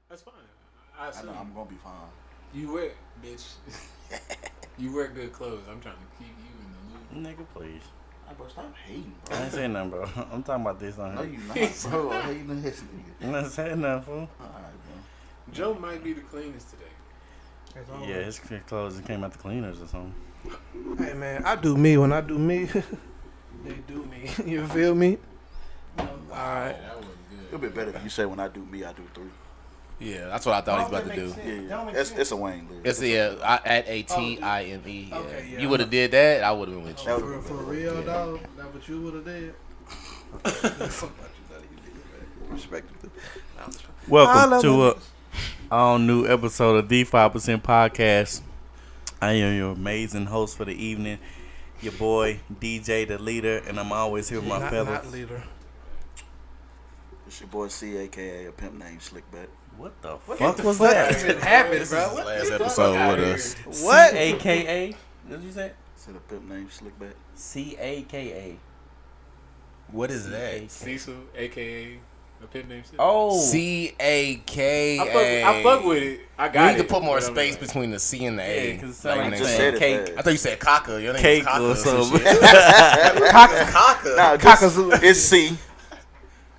That's fine. I know I'm gonna be fine. You wear, bitch. You wear good clothes. I'm trying to keep you in the loop. Nigga, please. Hey, bro, stop hating, bro. I ain't saying nothing, bro. I'm talking about this on No, here. you not, bro. I'm hating this nigga. I'm not saying nothing, fool. All right, bro. Joe might be the cleanest today. Yeah, his clothes came out the cleaners or something. Hey man, I do me when I do me. They do me. You feel me? Alright. That wasn't good. It'll be better if you say when I do me, I do 3. Yeah, that's what I thought he was about to do. Yeah, it's a Wayne lyric. It's at ATIME. Yeah. Okay, yeah. You would have did that, I would have been with you. That For, was for real, dog. That what you would have did. Fuck about you, none of you niggas, man. Respectfully. Welcome to a all new episode of the 5% Podcast. I am your amazing host for the evening, your boy DJ the leader, and I'm always here with my fellas. Not leader. It's your boy C, aka a pimp named Slickback. What the fuck was that? What happened, This bro? is his last episode with us. What? CAKA? What did you say? Said a pimp named Slickback. CAKA. What is that? Cecil, a.k.a. a pimp named Cecil. Oh. CAKA. I fuck with it. I got You it. need to put more but I'm space like- between the C and the Yeah, A. because it's Like like you just saying. said it cake. fast. I thought you said caca. Your name Cake is caca or something. Caca. Nah, Cockazoo. it's C,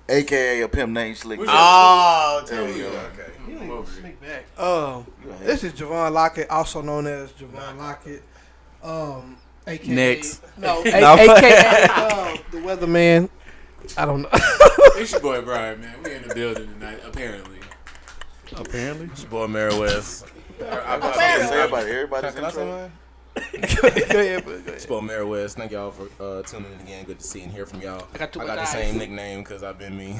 aka a pimp named Slickback. Oh, There we go. Okay. I'm over it. Sneak back. This is JOHVAN Lockett, also known as JOHVAN Lockett. AKA Next. No, No. AKA the weatherman. I don't know. It's your boy Brian, man. We in the building tonight, apparently. Apparently. It's your boy Mary West. Everybody's Can I say intro. mine? Go ahead, bro. Go It's ahead. your boy Mary West. Thank y'all for tuning in again. Good to see and hear from y'all. I got two the guys. same nickname because I've been me.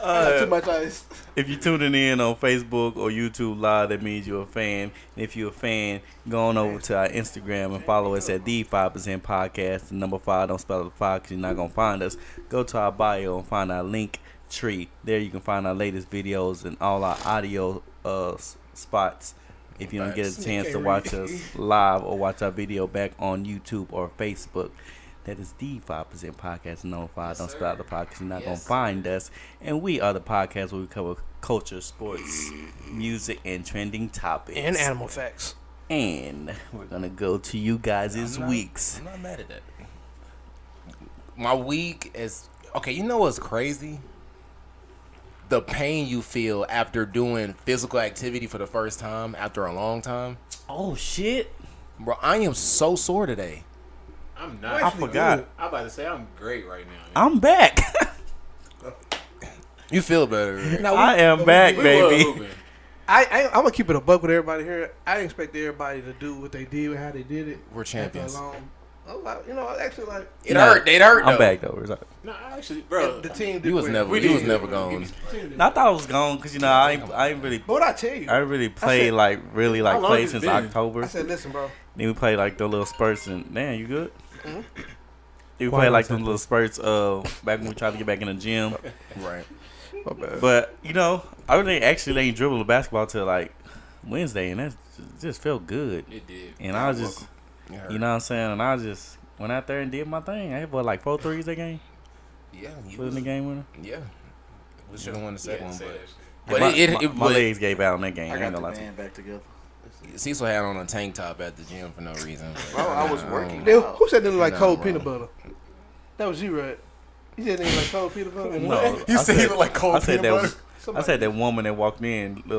I got too much ice. If you're tuning in on Facebook or YouTube Live, that means you're a fan. And if you're a fan, go on over to our Instagram and follow us at the 5% Podcast. The number 5, don't spell it 5 because you're not going to find us. Go to our bio and find our link tree. There you can find our latest videos and all our audio spots. If you don't get a chance to watch us live or watch our video back on YouTube or Facebook. That is the 5% Podcast. Number 5. Don't spell out the podcast. You're not going to find us. And we are the podcast where we cover culture, sports, music, and trending topics. And animal facts. And we're going to go to you guys' weeks. I'm not mad at that. My week is... Okay, you know what's crazy? The pain you feel after doing physical activity for the first time after a long time. Oh, shit. Bro, I am so sore today. I'm not. I forgot. I'm about to say I'm great right now. I'm back. You feel better. Right? Now, I am back, We baby. was hooping. I'm gonna keep it a buck with everybody here. I didn't expect everybody to do what they did and how they did it. We're champions. You know, actually, like It hurt. It hurt, though. I'm back, though. It's all right. No, actually, bro. the team did. You was well. never, We you was did. never gone. I thought I was gone because, you know, I ain't really... But what I tell you, I really played, said- How long played it's since been? October. I said, listen, bro. Then we played like the little spurts and damn, you good? Mhm. We Quite played like simple. them little spurts back when we tried to get back in the gym. Right. My bad. But you know, I really actually ain't dribble the basketball till like Wednesday, and that just felt good. It did. And I was just, It hurt. you know what I'm saying? And I just went out there and did my thing. I hit what, like 4 threes that game, Yeah. You put in was, the game winner. yeah. We should have won the second one, say but... that shit. But my but legs gave out on that game. I I ain't got gonna the lie to you. band back together. Cecil had on a tank top at the gym for no reason. Bro, I was working. Who said they look like No, cold bro. peanut butter? That was you, right? You said they look like cold peanut butter. No, You I said he looked like cold I said peanut that. butter? I said that woman that walked in. I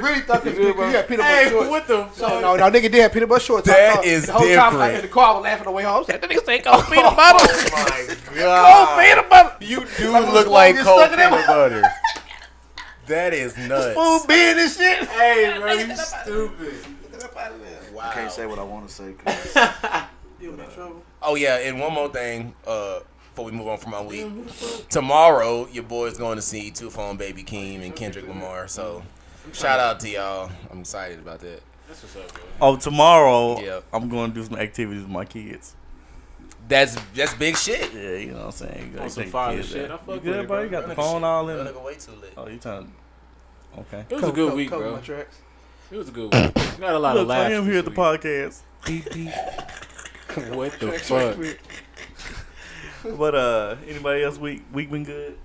really thought because you had peanut butter Hey, shorts. what the fuck? No, nigga did have peanut butter shorts. I That thought- is the whole time I was different. in the car, I was laughing the way home. I said, that nigga say cold peanut butter. Oh my Cold god. peanut butter. You do Like look the like spoon cold gets stuck in peanut butter. That is nuts. Food being and shit. Hey, bro, you stupid. I can't say what I want to say. 'Cause You in trouble? Oh yeah, and one more thing, before we move on from my week. Tomorrow, your boy's going to see Two Phone Baby Keem and Kendrick Lamar. So, shout out to y'all. I'm excited about that. That's what's up, bro. Oh, tomorrow Yep. I'm going to do some activities with my kids. That's big shit. Yeah, you know what I'm saying. You gotta On some take father kids shit. out. I fuck You with good, it, bro? bro. You got the That phone nigga all shit- in. that nigga way too lit. Oh, you trying? Okay. It was a good week, Cover bro. my tracks. It was a good week. Not a lot of Look, I laughs. am here at the this podcast. week. What the Tracks fuck? right quick. But anybody else week been good?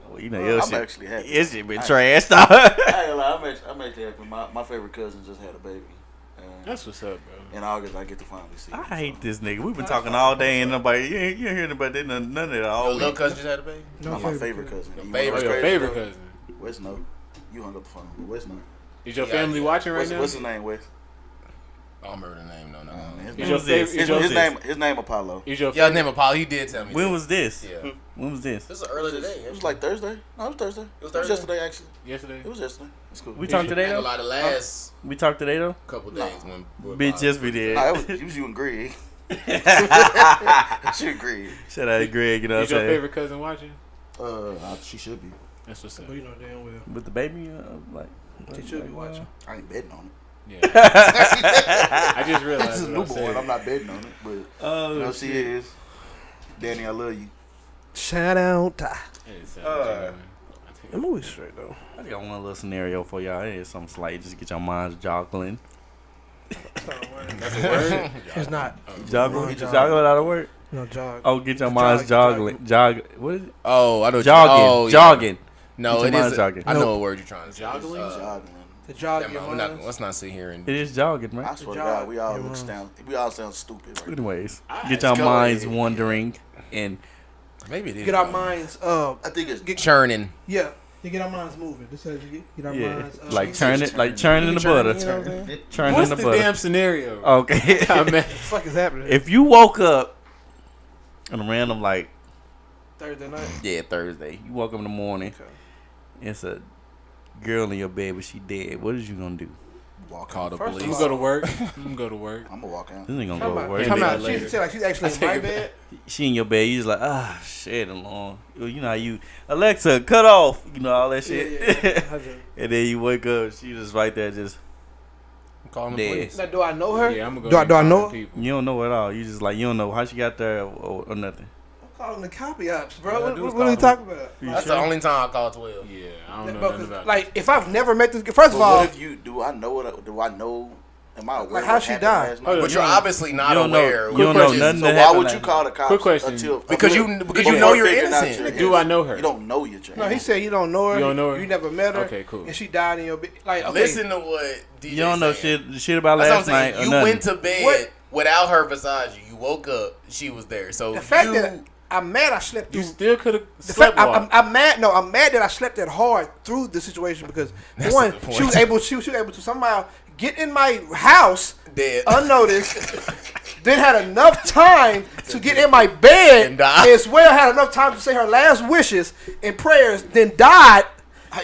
Well, you know your I'm shit. actually happy. Your shit been trash, dog. I ain't gonna lie, I'm actually happy. My favorite cousin just had a baby. That's what's up, bro. In August, I get to finally see him. I hate this nigga. We've been talking all day and nobody. You ain't hearing about that none of it all Your little week. cousin just had a baby. No, my favorite cousin. Your You favorite- know what's Your crazy, favorite bro? cousin. Wes no. You hung up the phone. Wes no. Is your Yeah, family yeah. watching right now? What's his name, Wes? I don't remember the name. No. Man, Is your favorite? his name Apollo. Is your Yeah, favorite? name Apollo. He did tell me. When that. was this? Yeah. When was this? This was early today. It was like Thursday. No, it was Thursday. was It was Thursday? yesterday, actually. Yesterday. It was yesterday. It's cool. We talked today Ain't a though. lot of last We talked today though. couple days when Bitch, yes we did. Nah, it was you and Greg. She and Greg. Shout out to Greg. You know what Is I'm your saying? favorite cousin watching? She should be. That's what's up. But you know damn well. With the baby, like She should be watching. I ain't betting on it. Yeah. I just realized. This is a what I newborn. said. I'm not betting on it, but oh, you know she is. Danny, I love you. Shout out. Hey, Sam, The movie's straight though. I got one little scenario for y'all. It is something slight, just to get your minds joggling. That's a word. It's not. Joggling, Jog. joggling out of work. No jog. Oh, get your minds Jogging. joggling. What is it? Oh, I know. Jogging. Oh, yeah. Jogging. No, Get it your mind is. jogging. I know what word you're trying to say. Joggling? Joggling. The jog Never your mind, we're not, minds. let's not sit here and. It is jogging, I right? swear to jog God, we all your look minds. sound. We all sound stupid. Right now. Anyways, Alright, get your let's go. minds wondering and Maybe it is. Get our wrong. minds I think it's churning. yeah. You get our minds moving. This says you get our yeah, minds like churning the butter. Churning What's the the butter. damn scenario? Okay. I mean, What the fuck is happening? If you woke up on a random like Thursday night. yeah Thursday, you woke up in the morning, Okay. it's a girl in your bed, but she dead. What is you gonna do? walk Call out. the First of I'm police. gonna go to work. I'm gonna go to work. I'm gonna walk out. This ain't gonna Talking go about, work. Hey, talking man, about later. she's like she's actually in my bed. She in your bed, you just like, ah, shit, along. You know how you, Alexa, cut off, you know, all that shit. Yeah. And then you wake up, she just right there, just, Calling the Dead. police. Now, do I know her? Yeah, I'm gonna go. Do I- and do I call know the her? people. you don't know at all. You just like, you don't know how she got there or nothing. I'm calling the copy ops, bro. Yeah, What, dude, what, call what are you them. talking about? That's the only time I call 12. Yeah, I don't know Bro, nothing 'cause, about like, if I've never met this girl, first But of all, what if you do? I know what? Do I know? Am I aware? Like, how what she happened died? last night? Oh, But you're you obviously not you don't know- aware. you don't know Which is- nothing So that why happened would you last call the cops? Quick question. Until, Because you before know you're figuring out innocent. your Do I know her? You don't know your no, he said you don't know her. You don't know her? You never met her. Okay, cool. And she died in your bed. Like, okay. Listen to what DJ You don't know saying. shit about That's what I'm last night saying. or You nothing. went to bed What? without her beside you. You woke up, she was there. So The fact you, that I'm mad I slept You through. still could have The slept fact, walk. I'm mad. No, I'm mad that I slept that hard through the situation because That's one, the point. she was able to somehow get in my house dead. unnoticed. Then had enough time to get in my bed And die. as well. Had enough time to say her last wishes and prayers. Then died.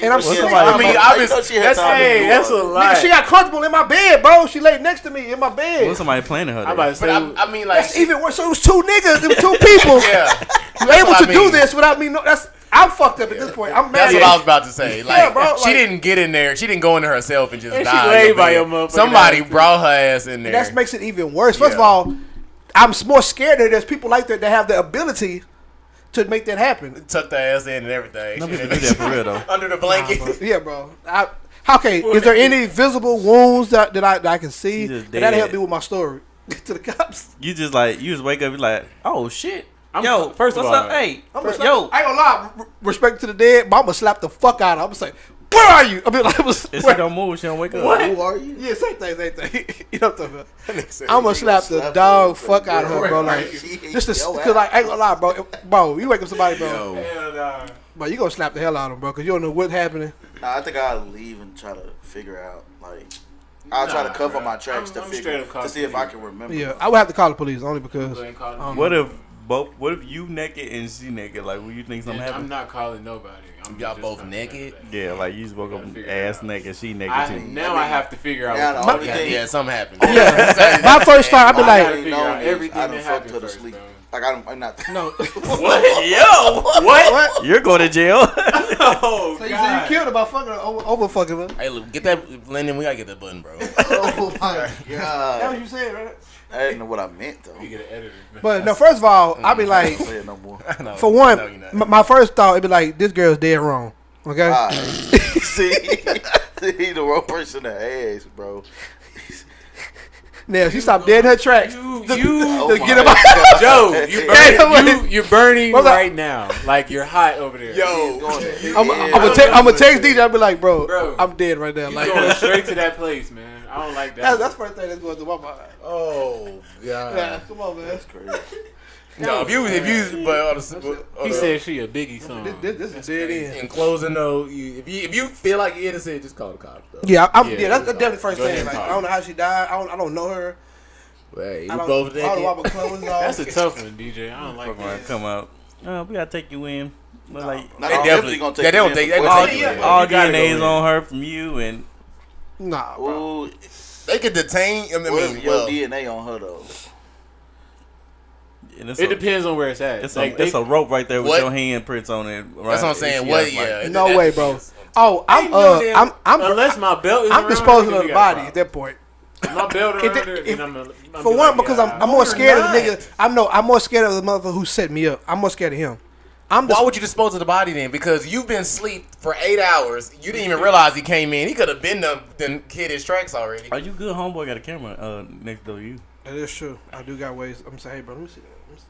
And I'm still. I mean, obviously, that's a lie. Nigga, she got comfortable in my bed, bro. She laid next to me in my bed. What somebody planning her I'm about there? to say. But I mean, like, That's even worse. So it was two niggas, it was two people. yeah. You able what to I do mean. this without me? No, I'm fucked up at this point. I'm mad. That's what I was about to say. Like, Yeah, bro, she like- didn't get in there. She didn't go into herself and just And she die. laid in by bed. your motherfucking Somebody ass, too. brought her ass in there. That makes it even worse. First of Yeah. all, I'm more scared that there's people like that that have the ability to make that happen. Tucked her ass in and everything. No She people didn't- do that for real though. Under the blanket. Yeah, bro. Okay, is there any visible wounds that I can see? She just That'll help dead. me with my story to the cops. You just wake up, you like, oh shit. I'm- Yo, first of what's all, up? Hey, I'm gonna yo, I ain't gonna lie. Respect to the dead, but I'm gonna slap the fuck out of her. I'm gonna say, "Where are you?" I mean, like, if she don't move, she don't wake up. Who are you? yeah, same thing. You know what I'm talking about? I'm I'm gonna slap the slap dog her. fuck out of her, bro. Like, She hit just your because like, I ain't gonna lie, bro. You wake up somebody, bro. Yo. Hell nah. But you gonna slap the hell out of him, bro, because you don't know what's happening. Nah, I think I'll leave and try to figure out. Like, I'll try to Nah, cover bro. my tracks I'm to straight figure up call to see if I police. can remember. Yeah, I would have to call the police only because. Go ahead and call them. What if what if you naked and she naked? Like, will you think something I'm happened? not calling nobody. I'm Y'all just both gonna naked? say that. Yeah, like you just woke up Gotta figure it ass out. naked, she naked too. Now I have to figure out. Now what the the only fuck thing- Yeah, something happened. Yeah, my first time, I'd be I like, gotta figure know out is everything I done that fucked happened her to first, sleep. bro. Like I'm not. no. What? Yo, what? You're going to jail. Oh So you say you killed her by fucking her, over fucking her? Hey, look, get that, Lyndon. We gotta get that button, bro. Oh my That's what god! you said, right? I didn't know what I meant though. You get an editor. But no, first of all, I'd be like, Don't say it no more. No, for no, one, you're not. my first thought would be like, this girl's dead wrong. Okay? Alright. See, he the wrong person to ask, bro. Now she stopped dead in her tracks. You Get him out. Joe, you're burning What's up? right now. Like you're hot over there. I'm gonna text DJ. I'll be like, bro, I'm dead right now. You Like, going straight to that place, man. I don't like that. that's the first thing that's going through my mind. Oh Yeah, God. come on, man. That's crazy. No, if you, but He said she a Biggie song. This is dead end. in closing though, if you feel like you're innocent, just call the cops. Though. Yeah, Yeah, that's definitely the first go ahead thing. and Like, talk. I don't know how she died. I don't know her. Hey, you I don't both know why naked. my clothes off. That's a tough one, DJ. I don't like Fuck around, that. come out. We gotta take you in. But like Nah, They I'm definitely gonna take yeah, they you don't in take for they questioning. take you in. all You gotta DNA's go on her from you, and Nah, bro. Ooh, They could detain. I what mean, if your well, DNA on her though? it's It depends on where it's at. It's, Like, it's a rope right there with What? your handprints on it. Right? that's what I'm saying. She What? has, Yeah. No that- way, bro. Oh, ain't no damn- I'm unless my belt is I'm around disposing her, of then the we got a body at problem. that point. If my belt around If- her, if- then I'm For be one, like, because yeah, I'm more scared of the not. nigga. I'm more scared of the motherfucker who set me up. I'm more scared of him. Why would you dispose of the body then? Because you've been asleep for 8 hours. You didn't even realize he came in. He could have been done hit his tracks already. Are you good, homeboy? Got a camera next door to you. That is true. I do got ways. I'm saying, hey, bro, let me see that.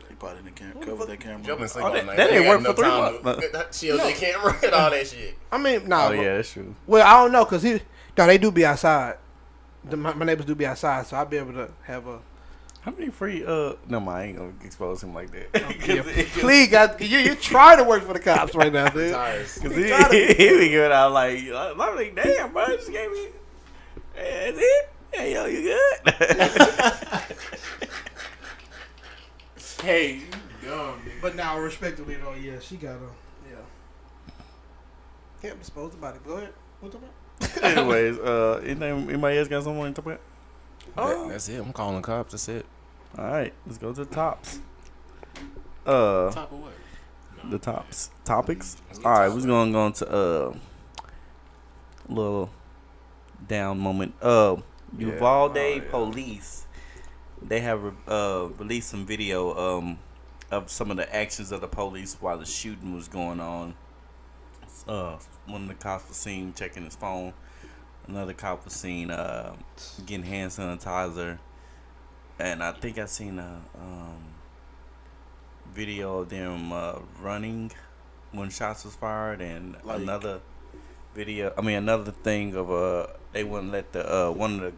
He probably didn't cover that camera. Joe been sleep Oh, all that- night. that They didn't got work for enough 3 time to shield their camera and all that shit. I mean, nah. Oh bro. yeah, that's true. Well, I don't know, cause they do be outside. My neighbors do be outside, so I'll be able to have a. How many free? No, I ain't gonna expose him like that. Please, guys, you trying to work for the cops right now, dude. Tires. Cause he be good out like, I'm like, damn, bro, you just gave me. Hey, that's it. Hey, yo, you good? Hey, you dumb, nigga. But now, respectively, though, yeah, she got a yeah, dispose the body. Go ahead. What's up? Anyways, anybody else got someone to talk about? That's it. I'm calling the cops. That's it. All right, let's go to the tops. Top of what? The topics. All right, we're gonna go into a little down moment. Uvalde police, they have released some video of some of the actions of the police while the shooting was going on. One of the cops was seen checking his phone. Another cop was seen getting hand sanitizer, and I think I seen a video of them running when shots was fired, and Like- another thing of they wouldn't let the one of the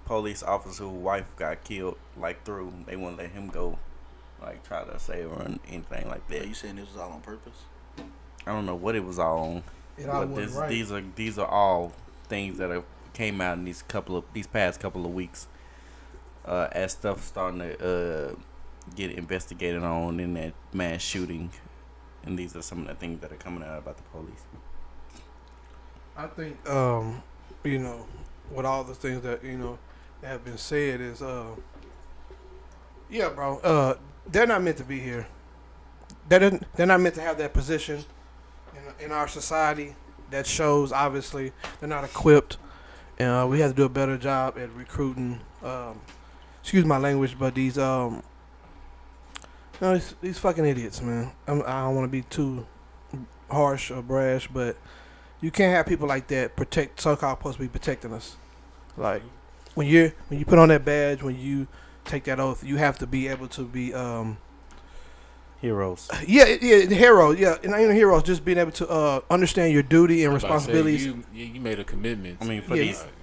police officers whose wife got killed through. They wouldn't let him go, try to save her and anything like Are that. you saying this was all on purpose? I don't know what it was all on. It all But wasn't right. these are all things that have came out in these past couple of weeks, as stuff starting to get investigated on in that mass shooting, and these are some of the things that are coming out about the police. I think, with all the things that that have been said is, yeah, bro, they're not meant to be here. They're not meant to have that position in our society. That shows obviously they're not equipped, and we have to do a better job at recruiting. Excuse my language, but these these fucking idiots, man. I don't want to be too harsh or brash, but you can't have people like that so-called supposed to be protecting us. Like when you put on that badge, when you take that oath, you have to be able to be Heroes. the hero, and not even heroes, just being able to understand your duty and I'm about to say, responsibilities. You made a commitment. I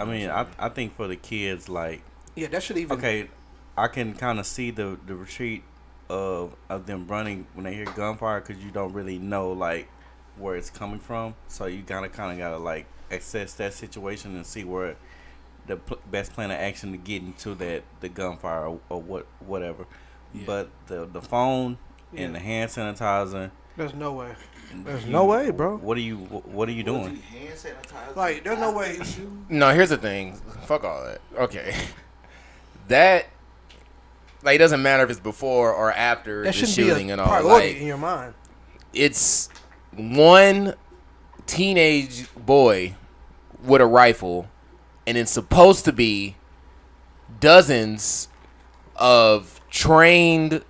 mean, I think for the kids, Yeah, that should even okay, I can kind of see the retreat of them running when they hear gunfire, because you don't really know where it's coming from, so you kind of gotta assess that situation and see where the best plan of action to get into the gunfire or whatever. Yeah. But the phone and the hand sanitizer, there's no way. There's no way, bro. What are you doing? Hand sanitizer. Like, there's no way. No, here's the thing. Fuck all that. Okay. That, it doesn't matter if it's before or after That the shouldn't shooting be a and all. priority in your mind. It's one teenage boy with a rifle, and it's supposed to be dozens of trained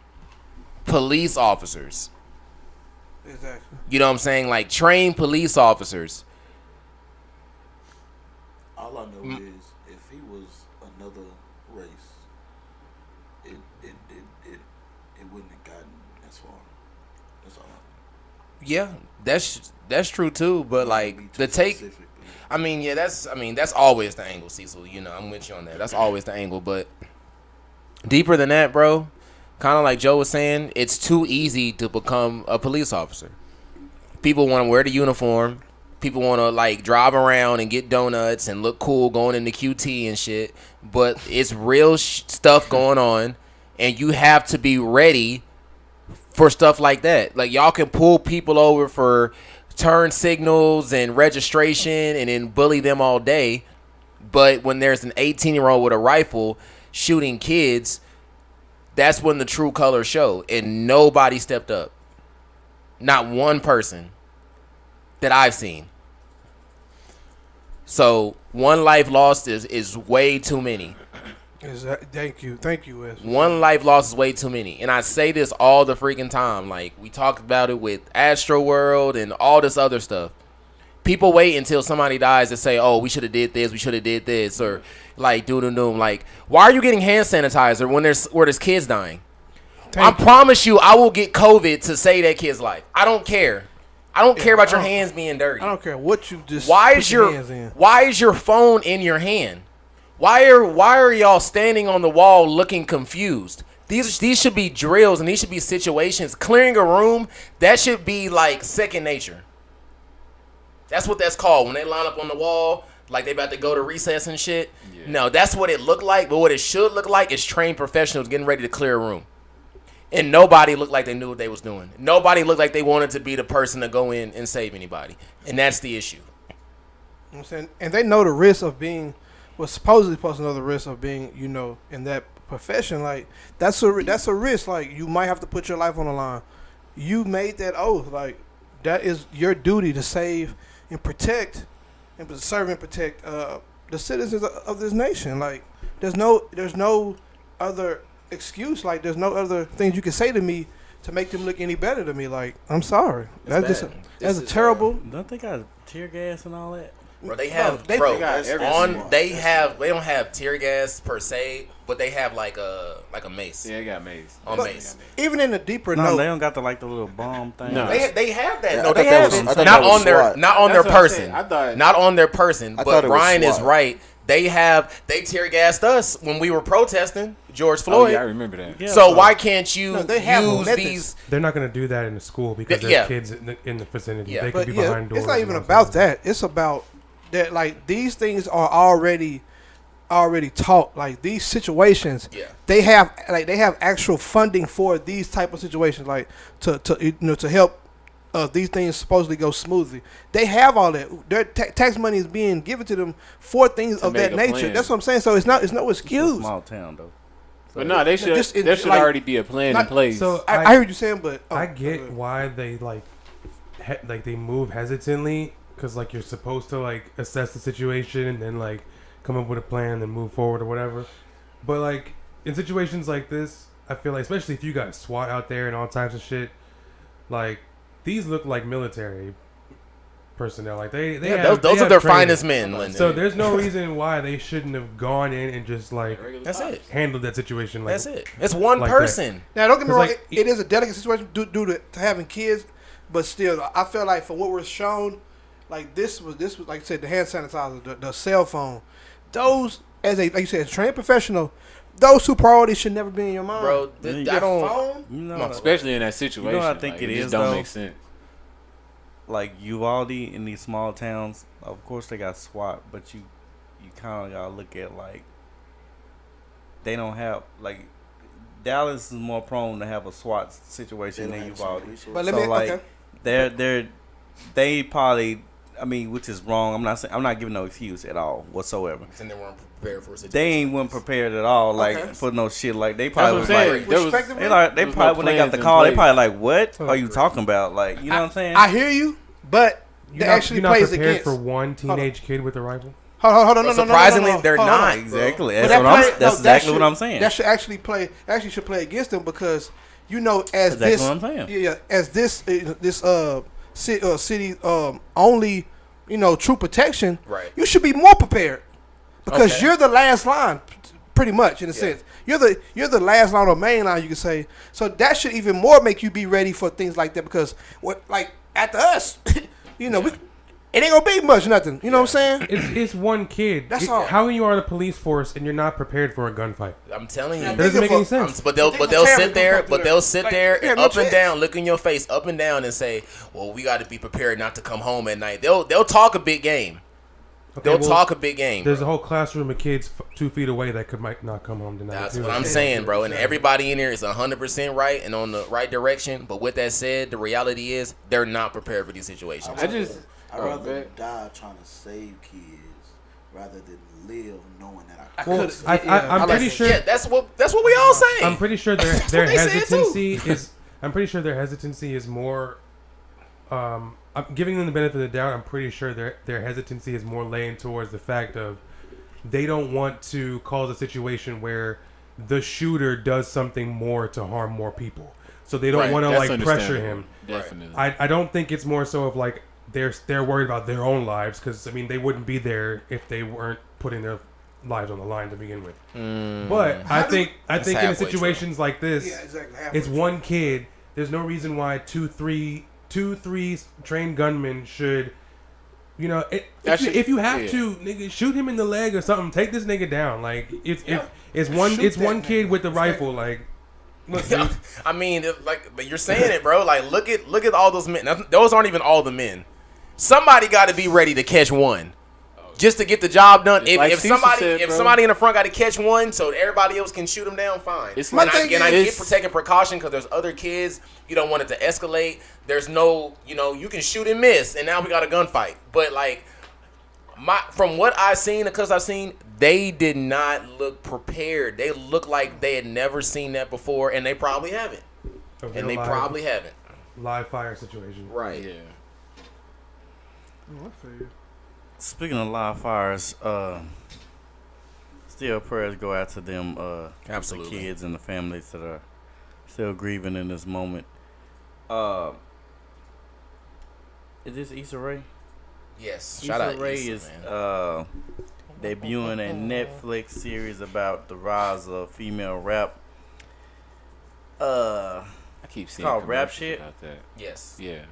police officers. Exactly. You know what I'm saying? Trained police officers. All I know is if he was another race, Yeah, that's true too. But like Be too the take, specific, I mean, yeah, that's always the angle, Cecil. You know, I'm with you on that. That's always the angle. But deeper than that, bro. Kind of like Joe was saying, it's too easy to become a police officer. People want to wear the uniform. People want to like drive around and get donuts and look cool going into QT and shit. But it's real stuff going on, and you have to be ready for stuff like that. Like y'all can pull people over for turn signals and registration and then bully them all day. But when there's an 18-year-old with a rifle shooting kids, that's when the true colors show. And nobody stepped up. Not one person that I've seen. So one life lost is way too many. Thank you, Wes. One life lost is way too many. And I say this all the freaking time. Like, we talked about it with Astro World and all this other stuff. People wait until somebody dies to say, oh, we should have did this, we should have did this, or like doom. Like, why are you getting hand sanitizer when there's kids dying? I promise you, I will get COVID to save that kid's life. I don't care. I don't care about your hands being dirty. I don't care what you just Why put is your hands in. Why is your phone in your hand? Why are y'all standing on the wall looking confused? These should be drills and these should be situations. Clearing a room, that should be like second nature. That's what that's called when they line up on the wall like they about to go to recess and shit. Yeah. No, that's what it looked like. But what it should look like is trained professionals getting ready to clear a room. And nobody looked like they knew what they was doing. Nobody looked like they wanted to be the person to go in and save anybody. And that's the issue. You know what I'm saying? And they know the risk of being, was supposedly supposed to know the risk of being, you know, in that profession. Like, that's a risk. Like, you might have to put your life on the line. You made that oath. Like, that is your duty to save and protect and serve and protect the citizens of this nation. Like, there's no other excuse. Like, there's no other things you can say to me to make them look any better to me. Like, I'm sorry. That's a terrible. Don't they got tear gas and all that? Bro, they have. They don't have tear gas per se, but they have like a mace. Yeah, they got mace. Mace. Even in the deeper No, note, they don't got the little bomb thing. No. They have that. Yeah, No, I they thought that have was- it. I thought Not that was on their SWAT. not on That's their what I'm person. saying. I thought- Not on their person. I thought But it was Ryan is SWAT. right. They tear gassed us when we were protesting George Oh, Floyd. yeah, I remember that. Yeah, So why can't you No, they have use methods. these? They're not going to do that in the school because there's Yeah. kids in the vicinity. Yeah. They could but be behind doors. it's not and even all about that. that. It's about that. Like, these things are already taught. Like, these situations, Yeah. they have actual funding for these type of situations. Like, to help these things supposedly go smoothly. They have all that. Their tax money is being given to them for things To of make that a nature. plan. That's what I'm saying. So it's no It's a excuse. small town though. But no, they should. Just- it- There should like- already be a plan in not- place. So I hear what you're saying, but I get why they like they move hesitantly because like you're supposed to like assess the situation and then like come up with a plan and move forward or whatever. But like in situations like this, I feel like especially if you got SWAT out there and all types of shit, like these look like military personnel. Like they have, those they are their have training. finest men, Lyndon. So there's no reason why they shouldn't have gone in and just like That's it. handled that situation. Like, That's it. It's one like person. now, don't get me 'Cause, wrong. like, It is a delicate situation due to having kids, but still, I feel like for what we're shown, like this was like I said, the hand sanitizer, the cell phone, those like you said, as a trained professional, those two priorities should never be in your mind. Bro, I Your don't. phone, You know, Come on, especially in that situation. I think like, it just is, don't though? make sense. like Uvalde in these small towns, of course they got SWAT, but you kind of gotta look at like they don't have like Dallas is more prone to have a SWAT situation than Uvalde. but let So me like they probably, I mean, which is wrong. I'm not giving no excuse at all whatsoever. And they weren't prepared for a situation. They ain't weren't prepared at all, like Okay. for no shit. Like they That's probably what was I'm saying. like. There was- respectively. They There was probably no when they got plans the in call, they place. probably like, "What Oh, are you great. talking about?" Like, you know what I'm saying? I hear you, but You're that not, actually you're not plays prepared against. for one teenage kid with a rifle. Hold on, no, Surprisingly, no, they're hold on. not. Exactly. But That's what I'm. play- That's no, exactly should- what I'm saying. That should actually play against them because you know as Exactly this what I'm saying. yeah as this city only true protection. Right. You should be more prepared because Okay. you're the last line, pretty much in a sense. You're the last line or main line, you could say. So that should even more make you be ready for things like that because after us, you know, it ain't gonna be much nothing. You know what I'm saying? It's one kid. That's all. How you are the police force and you're not prepared for a gunfight? I'm telling you. That doesn't make any sense. But they'll sit there, up and down, look in your face, up and down, and say, "Well, we got to be prepared not to come home at night." They'll talk a big game. They'll talk a big game. There's a whole classroom of kids 2 feet away that might not come home tonight. That's what I'm saying, bro. And everybody in here is 100% right and on the right direction. But with that said, the reality is they're not prepared for these situations. I'd rather die trying to save kids rather than live knowing that I'm pretty sure. Yeah, that's what we all say. I'm pretty sure their hesitancy is. I'm pretty sure their hesitancy is more. I'm giving them the benefit of the doubt. I'm pretty sure their hesitancy is more laying towards the fact of they don't want to cause a situation where the shooter does something more to harm more people. So they don't want to like pressure him. Definitely. I don't think it's more so of like they're worried about their own lives, because I mean they wouldn't be there if they weren't putting their lives on the line to begin with. But I think in situations like this, it's one kid. There's no reason why two, three trained gunmen should, you know, if you have to, nigga, shoot him in the leg or something. Take this nigga down. Like it's one kid with the rifle. Like, look, dude. I mean, but you're saying it, bro. Like, look at all those men. Now, those aren't even all the men. Somebody got to be ready to catch one, just to get the job done. If somebody in the front got to catch one, so everybody else can shoot him down, fine. I get taking precaution because there's other kids. You don't want it to escalate. There's no, you can shoot and miss, and now we got a gunfight. But like, from what I've seen, because I've seen, they did not look prepared. They look like they had never seen that before, and they probably haven't. Live fire situation. Right. Yeah. Speaking of live fires, still prayers go out to them, absolutely, the kids and the families that are still grieving in this moment. Is this Issa Rae? Yes. Issa Rae is debuting a Netflix series about the rise of female rap. I keep seeing called Rap Shit about that. Yes. Yeah.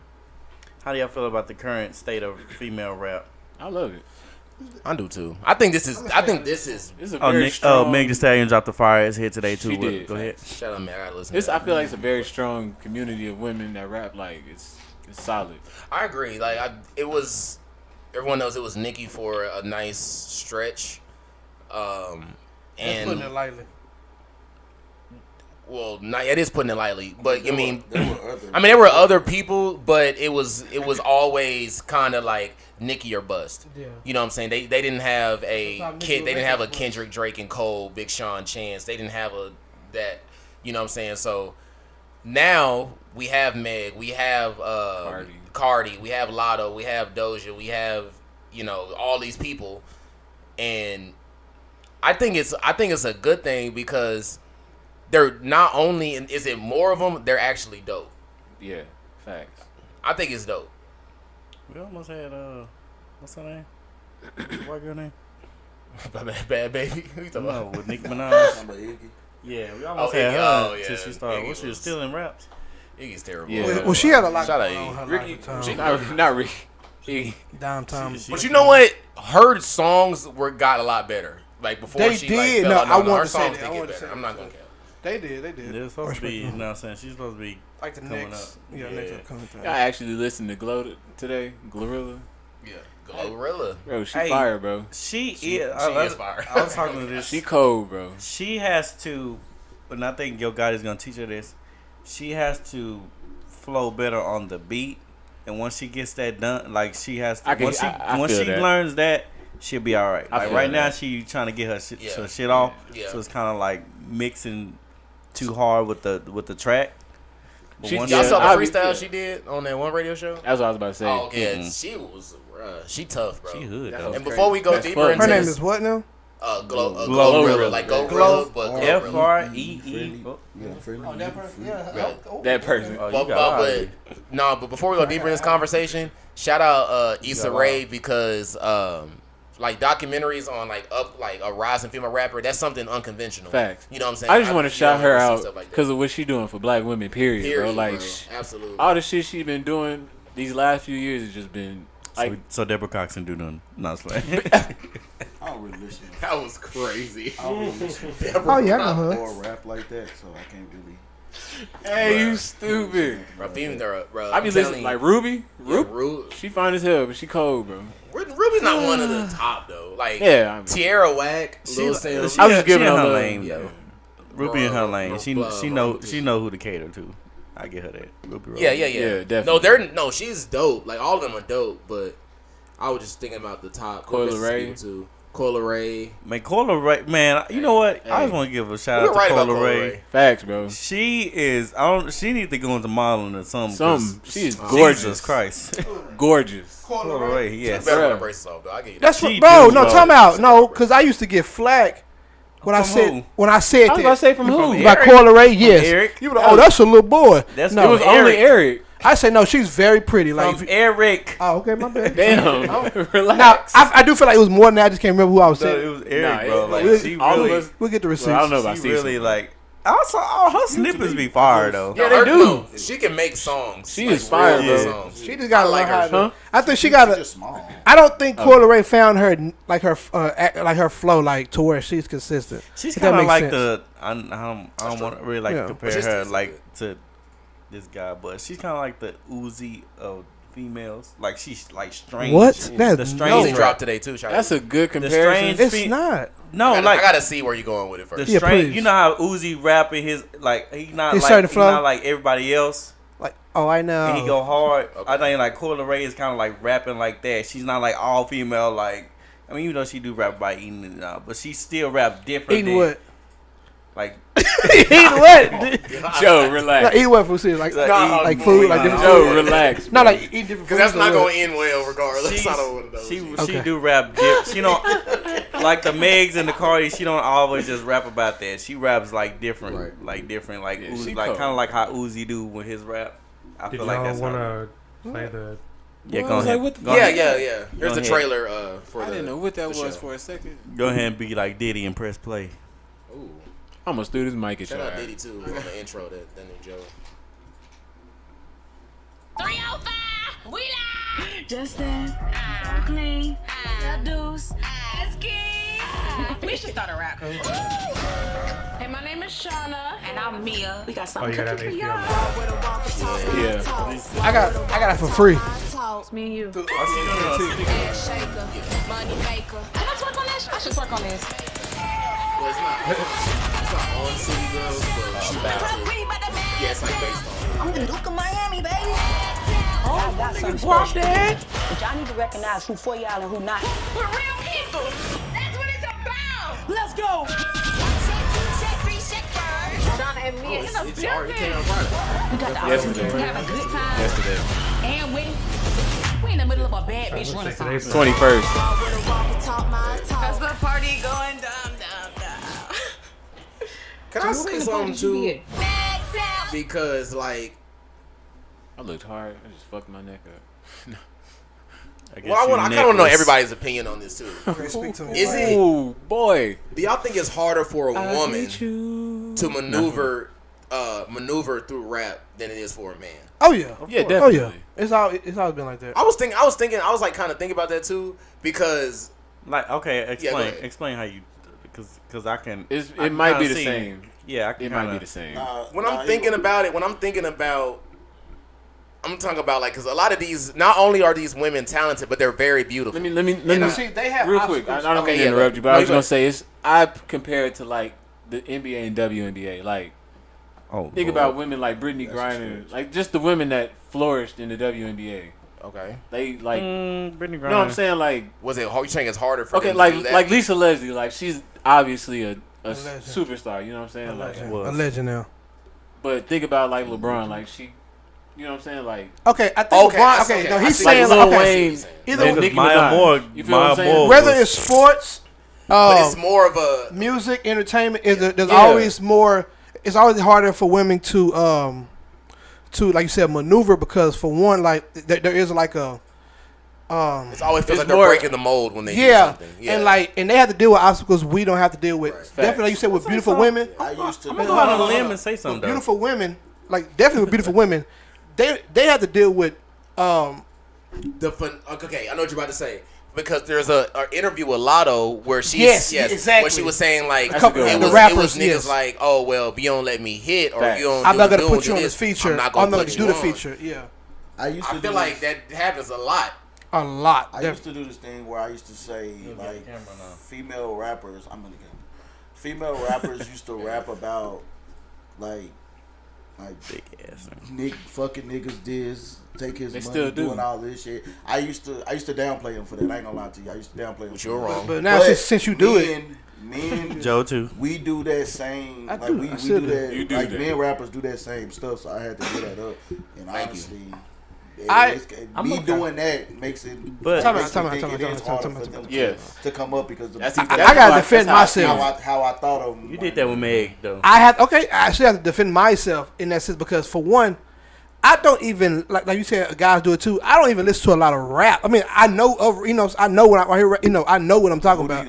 How do y'all feel about the current state of female rap? I love it. I do too. I think this is. It's a very strong. Megan Thee Stallion dropped the fire. It's here today too. She did. Go ahead. Shout out, man. I listen. I feel like it's a very strong community of women that rap. Like it's solid. I agree. Like everyone knows it was Nicki for a nice stretch. And putting it lightly. Well, it is putting it lightly, but there were other people, but it was always kind of like Nicki or bust. Yeah. You know what I'm saying? They didn't have a Kendrick, Drake, and Cole, Big Sean, Chance. They didn't have that. You know what I'm saying? So now we have Meg, we have Cardi, we have Lotto, we have Doja, we have all these people, and I think it's a good thing because they're not only is it more of them, they're actually dope. Yeah, facts. I think it's dope. We almost had what's her name? White girl name? Bad Baby. Who you talking No, about? with Nicki Minaj. Yeah, we almost had her yeah. till she started. She was still in raps. Iggy's terrible. Yeah. Well, she had a lot Shout out going on her Ricky. life at the time. Not Ricky. Downtown. She- But you know what? Her songs got a lot better. Like before They she did. fell No, out. I wanted her to say songs that. I did wanted get to say better. I'm that. not gonna care. They did. They're supposed to be, you know what I'm saying? She's supposed to be Like the coming next. up. Yeah, next upcoming thing. I actually listened to Glow today. Glorilla. Yeah, Glorilla. Bro, she Hey. fire, bro. She is is fire. I was talking to this. She cold, bro. She has to, and I think Yo Gotti's gonna teach her this. She has to flow better on the beat, and once she gets that done, like she has to. Once she feel that. learns that, she'll be all right. I Like feel right now, that. she trying to get her Yeah. shit off. Yeah. So it's kind of like mixing too hard with the track. But She- once Y'all Yeah, saw the I- freestyle yeah. she did on that one radio show? That's what I was about to say. Oh, yeah. Mm-mm. She was, she tough, bro. she hood That though. was And before we go That's deeper fun. into Her name this, is what now? Glorilla, like Go Gorilla, but Glorilla. FREE. Oh, that person. Yeah. That person. Oh, you But got but before we go deeper in this conversation, shout out Issa Rae because like documentaries on like a rising female rapper, that's something unconventional. Facts. You know what I'm saying? I just want to shout her out stuff like that. because of what she doing for black women. Period, bro. Like absolutely. all the shit she been doing these last few years has just been like. So Deborah Cox can do nothing. No, it's like. I don't really listen. That was crazy. I don't really listen to Oh yeah, I know her. or rap like that, so I can't really. Hey, you stupid. Bro, bro, I be listening like Ruby. Ruby. She fine as hell, but she cold, bro. Ruby's not one of the top though. Like Yeah, Tierra Whack, Lil Sim. I was just giving her her love. lane though. Ruby in her lane. bro, She know who to cater to. I get her that. Ruby Rose. Yeah, definitely. No, she's dope. Like all of them are dope, but I was just thinking about the top. Coyle Ray too. Coyle Ray. Man, Coyle Ray, man, you know what? I just want to give a shout out to Coyle Ray. Facts, bro. She is. She needs to go into modeling or something. She is gorgeous. Jesus Christ. Gorgeous. Coyle Ray, yes. Better with braces off, though. I get you. That's She what, bro. do, No, bro. time out. No, because I used to get flack when I From said who? that. I was about to say from who? From About Eric? Coyle Ray, yes. Eric? You were like, oh, that's a little boy. That's It no. was Eric. only Eric. I say no. She's very pretty. Like, From Eric. oh, okay, my bad. Damn. Now Relax. I do feel like it was more than that. I just can't remember who I was No, it saying. was Eric, Nah, bro. it- Like we- she all of really, us- We'll get the receipts. Well, I don't know about she really season. like. Also, all her snippets be fire though. Yeah, they do. No, she can make songs. She like, is fire, real bro. songs. She just got to like learn how her. to. Huh? I think she got She's to. just small. I don't think Coyle Ray found her like her flow like to where she's consistent. She's If that kind of makes like sense. the. I don't want to really like Yeah. compare But she's her still like to this guy, but she's kind of like the Uzi of females. Like she's like strange. What? The That's strange Uzi rap. dropped today too. That's a good The comparison. strange. It's not. No, I like gotta see where you're going with it the first. Yeah, strange. please. You know how Uzi rapping his like he not His like certain he flow? not like everybody else. Like, oh, I know. And he go hard. Okay. I think like Coyle Ray is kind of like rapping like that. She's not like all female. Like I mean, even though she do rap by eating it out, but she still rap different. Eating than, what? Like Eating what? Joe, Like, relax. eating what for serious? Like, Like, like food, like different Joe, food. relax. Not bro. like eating different Because foods. that's not or going what? to end well regardless. She's- I don't want to know. she Okay. do rap dip. You know, like the Megs and the Cardi. She don't always just rap about that. She raps like different, Right. like different, like Yeah, Uzi, she like cold. kind of like how Uzi do with his rap. I Did feel like y'all that's want how. to play the? Yeah, Well, go I was ahead. like, what the Go Yeah. ahead. Here's Go the ahead. trailer for I the. didn't know what that the was show. for a second. Go ahead and be like Diddy and press play. Ooh. I'm gonna steal this mic at Shout your out ass. Diddy too on the intro. That new Joe. 305, we live. Justin, so clean, deuce, ski. We should start a rap. Hey, my name is Shauna, and I'm Mia. We got Oh, something you got that cooking for HBO. y'all. Yeah. I got it for free. It's me and you. Oh, Can I twerk on this? I should twerk on this. Well, it's not on City Girls, but she about to. Yeah, it's like based on. I'm the Duke of Miami, baby. I got something special. But y'all need to recognize who for y'all and who not. We're real people. That's what it's about. Let's go. Shauna and Mia in the It's already came building. out Friday. We got the Yesterday. opportunity to have a good time. Yesterday. And we in the middle of a bad bitch Looks like renaissance. today's 21st. How's the party going down, down, down? Can I say something too? Because like, I looked hard. I just fucked my neck up. well, I kind of want to know everybody's opinion on this too. Okay, speak to me. Is it? Oh boy. Do y'all think it's harder for a woman to maneuver through rap than it is for a man? Oh yeah. Yeah, Oh definitely. yeah. It's always been like that. I was like kind of thinking about that too because Like okay, go explain ahead. explain how you because I can. I It can might be kinda the see- same. Yeah, I can It might be kinda- the same. when I'm thinking about it, I'm talking about like because a lot of these not only are these women talented, but they're very beautiful. Let me See, they have real quick. I don't Okay, mean to yeah, interrupt you, but no, I was go gonna ahead. say it's I compare it to like the NBA and WNBA. Like Oh, think Lord. about women like Brittany Griner, like just the women that flourished in the WNBA. Okay, They like Brittany you know what I'm saying? Like was it hard? You saying it's harder for okay, them like to do that? like Lisa Leslie, like she's obviously a legend. superstar. You know what I'm saying? A Like, legend. was. A legend now. but think about like LeBron, like she, you know what I'm saying? Like Okay, I think Okay, LeBron. I- Okay, okay, no, I he's see. like saying Lil like, okay, Wayne, either and way- Nicki Maya Minaj. Moore, You feel what I'm Maya saying? Moore. whether was- it's sports, but it's more of a music, entertainment, there's Yeah. always more. It's always harder for women to like you said maneuver because for one, like there is like a It's always feels It's like they're more- breaking the mold when they do yeah, something. Yeah, and they have to deal with obstacles we don't have to deal with. Right. Definitely, like you said, with beautiful women, I used to. I'm gonna go out on a limb and say something. beautiful women, like definitely with beautiful women, they have to deal with Okay, I know what you're about to say. Because there's a interview with Lotto where she exactly. where she was saying like A couple it of the was rappers, niggas yes. like, oh well, you don't let me hit or Facts. you don't. I'm not gonna do put you on this. this feature. I'm not I'm gonna not put gonna you do the on. feature. Yeah, I used to I feel do like this, that happens a lot. a lot. I used to do this thing where I used to say like female rappers. Female rappers used to rap about like Big ass. fucking niggas diss, take his They money, still do. doing all this shit. I used to downplay him for that. I ain't gonna lie to you. I used to downplay him. But for you're that. wrong. But now since you do it, me and Joe too. we do that same. I like do. we I do still do. that. You do like that. men rappers do that same stuff. So I had to get that up. And honestly, I'm okay. doing that makes it. But- Time out, makes me time out, think time out, it time is out, harder time out, for time out. them Yes. to come up because That's I gotta defend myself. how I thought of them. You did that with Meg though. I actually have to defend myself in that sense because for one, I don't even like you said, guys do it too. I don't even listen to a lot of rap. I mean, I know I know when I hear, I know what I'm talking about.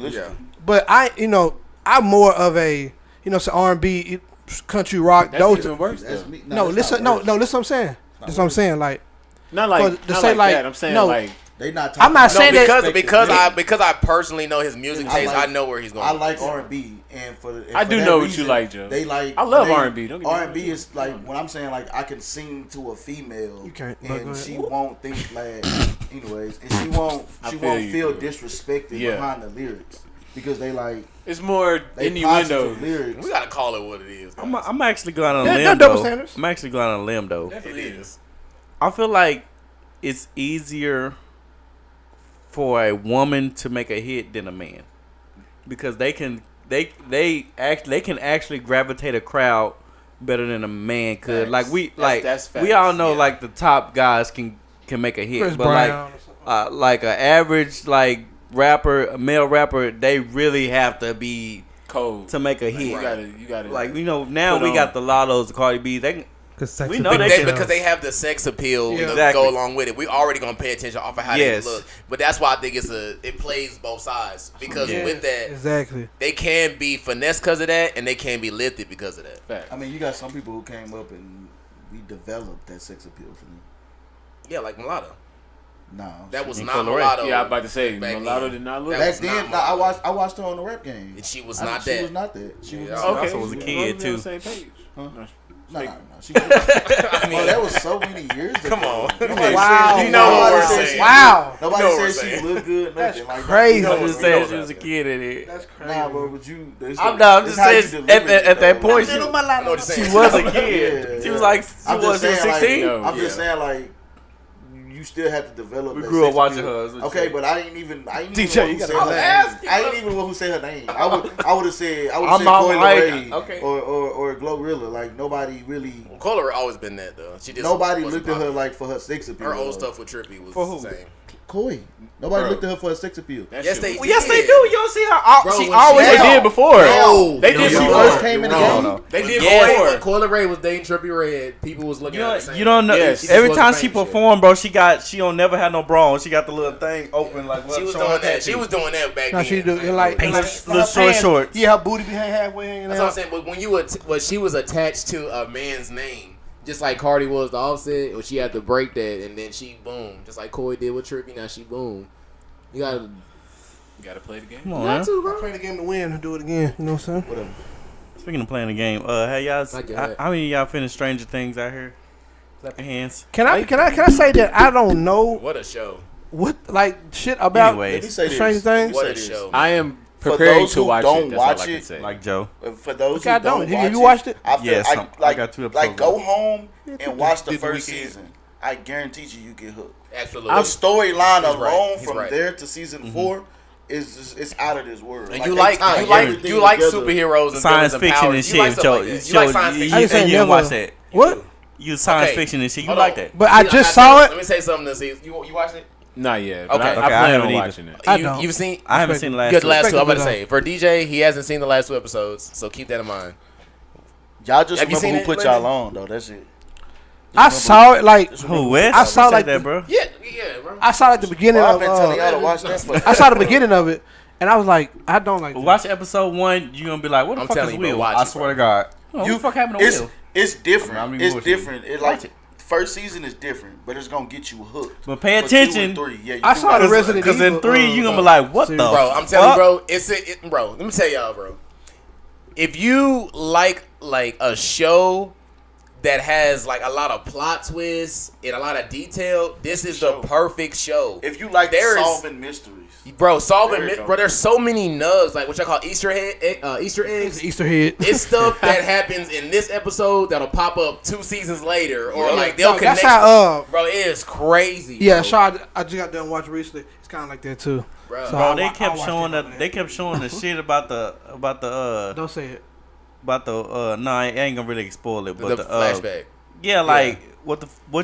But I'm more of a, R&B, country rock. That's those even worse. That's Though. me. no, listen, no, listen. listen. What I'm saying. That's what I'm saying. Like, Not like, to not say like like- that. I'm saying no. like They not. I'm not talking saying about that- because I personally know his music I taste. like- I know where he's going. I like R&B, and I do that know what reason, you like, Joe. They like. I love R&B, don't get me wrong. R&B is like when I'm saying like I can sing to a female, You can't, but go and ahead. she won't think like, anyways, and she won't feel disrespected Yeah. behind the lyrics because they like it's more they innuendo. positive lyrics. we gotta call it what it is. I'm actually going on a They're limb double though. standards. I'm actually going on a limb though. It is. I feel like it's easier for a woman to make a hit than a man because they can actually gravitate a crowd better than a man could. Facts. That's We all facts. know Yeah. like the top guys can make a hit, Chris but Brown. like an average like rapper, a male rapper, they really have to be Cold. to make a hit. You gotta Like now put we on. got the Lottos, the Cardi B. They we know Because they have the sex appeal Yeah. to Exactly. go along with it. We already gonna pay attention off of how Yes. they look. But that's why I think it plays both sides. Because with that, Exactly. they can be finesse because of that, and they can be lifted because of that. Facts. I mean, you got some people who came up and we developed that sex appeal for them. Yeah, like Mulatto. No, That was In not Colorado. Mulatto. Yeah, I'm about to say back Mulatto then. did not look. That back was then. not No, I Mulatto. watched her on the rap game. And she was I not think that. She was not that. She was Yeah. not Also was a kid, too. On the same page. Huh? No. No. She was, oh, that was so many years ago. Come on. Wow. You know what we're Nobody said saying. Wow. Nobody You know what we're said she saying. looked good. That's Nothing like crazy. That. I'm just saying she was a kid in it. That's crazy. Nah, bro, but you. I'm just saying at that point I know what you're saying. she was a kid. Yeah, She yeah. was like I'm just saying, 16. No. I'm just Yeah. saying, like, you still have to develop. We that grew up sex watching appeal. her, is what you Okay, saying. but I ain't even DJ, know you who gotta said her ask name. I ain't even know who said her name. I would have said I'm Coi not like- Leray okay. or Glorilla. Like nobody really. Kohler always been that though. She just Nobody wasn't looked at her popular. like for her sex appeal. Her old stuff with Trippy was For who? the same. Coi. Nobody Bro. looked at her for her sex appeal. That Yes, shit they was- Well, yes, they do. You don't see her. Bro, She when she always They Hell. did before. No. They did When she before. first came in the game. No. They did Yeah, before. when Coi Leray was dating Trippy Red, people was looking at her the same. You don't know. Yes. Every She just time wasn't she famous yet. performed, bro, she don't never have no bra on. She got the little thing open like She was showing doing her that. She tattoo. was doing that back No, then. she do it like Little her short pants- shorts. Yeah, her booty be halfway hanging That's what I'm out. saying. But when you were, she was attached to a man's name, just like Cardi was to Offset, or she had to break that, and then she boom, just like Coi did with Trippy. Now she boom. You gotta play the game. Come on, man. Play the game to win and do it again. You know what I'm saying? Whatever. Speaking of playing the game, hey y'all, Like your how many of y'all finished Stranger Things out here? Clap your hands. Can I say that I don't know What a show! what like shit about Anyways. Let me say this. Stranger Things? What a this. show! I am For preparing those to who watch don't it. That's all I watch can it, say. Like Joe. For those Okay, I who don't don't. watch Have you watched it? I feel, Yes, I got 2 episodes. Like go home and watch the Did the first weekend. season. I guarantee you get hooked. Absolutely. The storyline He's alone right. He's from right. there to season 4 is just, it's out of this world. And Like, you they like tie you like everything you like together. superheroes and Science villains and fiction powers. and You like shit. stuff Joe, like that. You like science fiction. I didn't say and you didn't never. watch that. What? You science Okay. fiction and shit. You Hold like on. that? But I See, just got saw this. it. Let me say something to see. You watched it? Not yet. But Okay. I Okay, I plan haven't on either. watching it. I don't. You've seen. I haven't seen the last You got the last 2. Respect I'm about to it, say for DJ, he hasn't seen the last 2 episodes, so keep that in mind. Y'all just Have you remember seen who it put lately? y'all on though. That's it. I saw it like Who, Wes? I saw Who said like that, the- bro. Yeah, bro. I saw like the beginning Well, I've of. been telling y'all to watch that. For I saw the beginning of it, and I was like, I don't like. That. Watch episode 1. You gonna be like, what the I'm fuck telling is you, bro, Will? watch I it, swear bro. to God. What the fuck happened to it's Will? it's different. I'm It's bullshitting. different. It like Watch it. first season is different, but it's gonna get you hooked. But pay For attention. 2 and 3, yeah, I saw the Resident Evil. Because in 3, you're going to be like, what the Bro, I'm telling you, bro. Bro, let me tell y'all, bro. If you like a show that has like a lot of plot twists and a lot of detail, this is the perfect show. If you like solving mysteries, bro, bro, there's so many nugs, like what I call Easter eggs. Easter head. It's stuff that happens in this episode that'll pop up 2 seasons later, or like they'll connect. That's how, bro, it is crazy. Yeah, bro. Shaw, I just got done watching recently. It's kind of like that too. Bro, So they kept showing the shit about the Don't say it. About the no, I ain't gonna really spoil it, but the flashback. Yeah, like what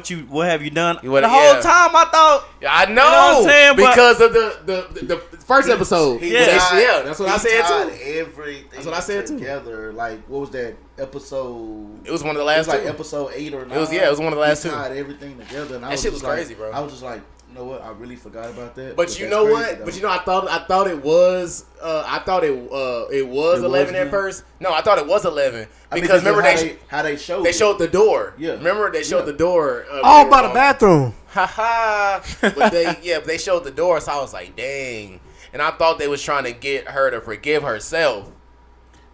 have you done? What, the whole time I thought. I know, you know what I'm saying, because of the first episode. That's what I said too. Everything. That's what I said too. Together, like what was that episode? It was one of the last. Like episode 8 or 9. It was one of the last 2. Tied everything together, and that shit was crazy, bro. I was just like, you know what? I really forgot about that. But you know what? Though. But you know, I thought it was. It was 11 at first. No, I thought it was 11 because remember how they showed the door. Yeah, remember they showed the door. By the bathroom. Haha. But they showed the door, so I was like, dang. And I thought they was trying to get her to forgive herself.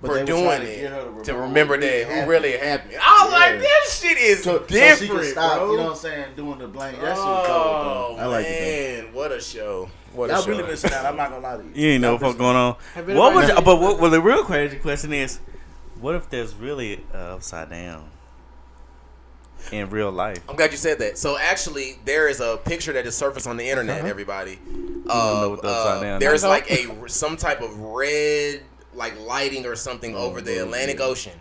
For doing it, to remember that who really happened. I was like, this shit is different, so she can stop, bro. You know what I'm saying? Doing the blame. That shit was cold, bro. I like it. Man, what a show! What y'all a show! Really missing out. I'm not gonna lie to you. You ain't know what fuck going on. Well, the real crazy question is, what if there's really upside down in real life? I'm glad you said that. So actually, there is a picture that is surfaced on the internet. Everybody, there's like some type of red. Like lighting or something over the Atlantic Ocean.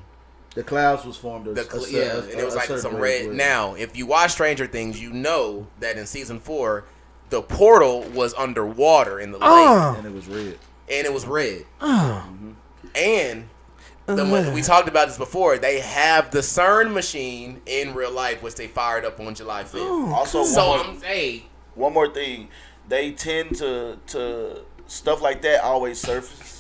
The clouds was formed. And it was like some red. Now, if you watch Stranger Things, you know that in season 4, the portal was underwater in the lake, and it was red. And we talked about this before. They have the CERN machine in real life, which they fired up on July 5th. Also, one more thing, they tend to stuff like that always surface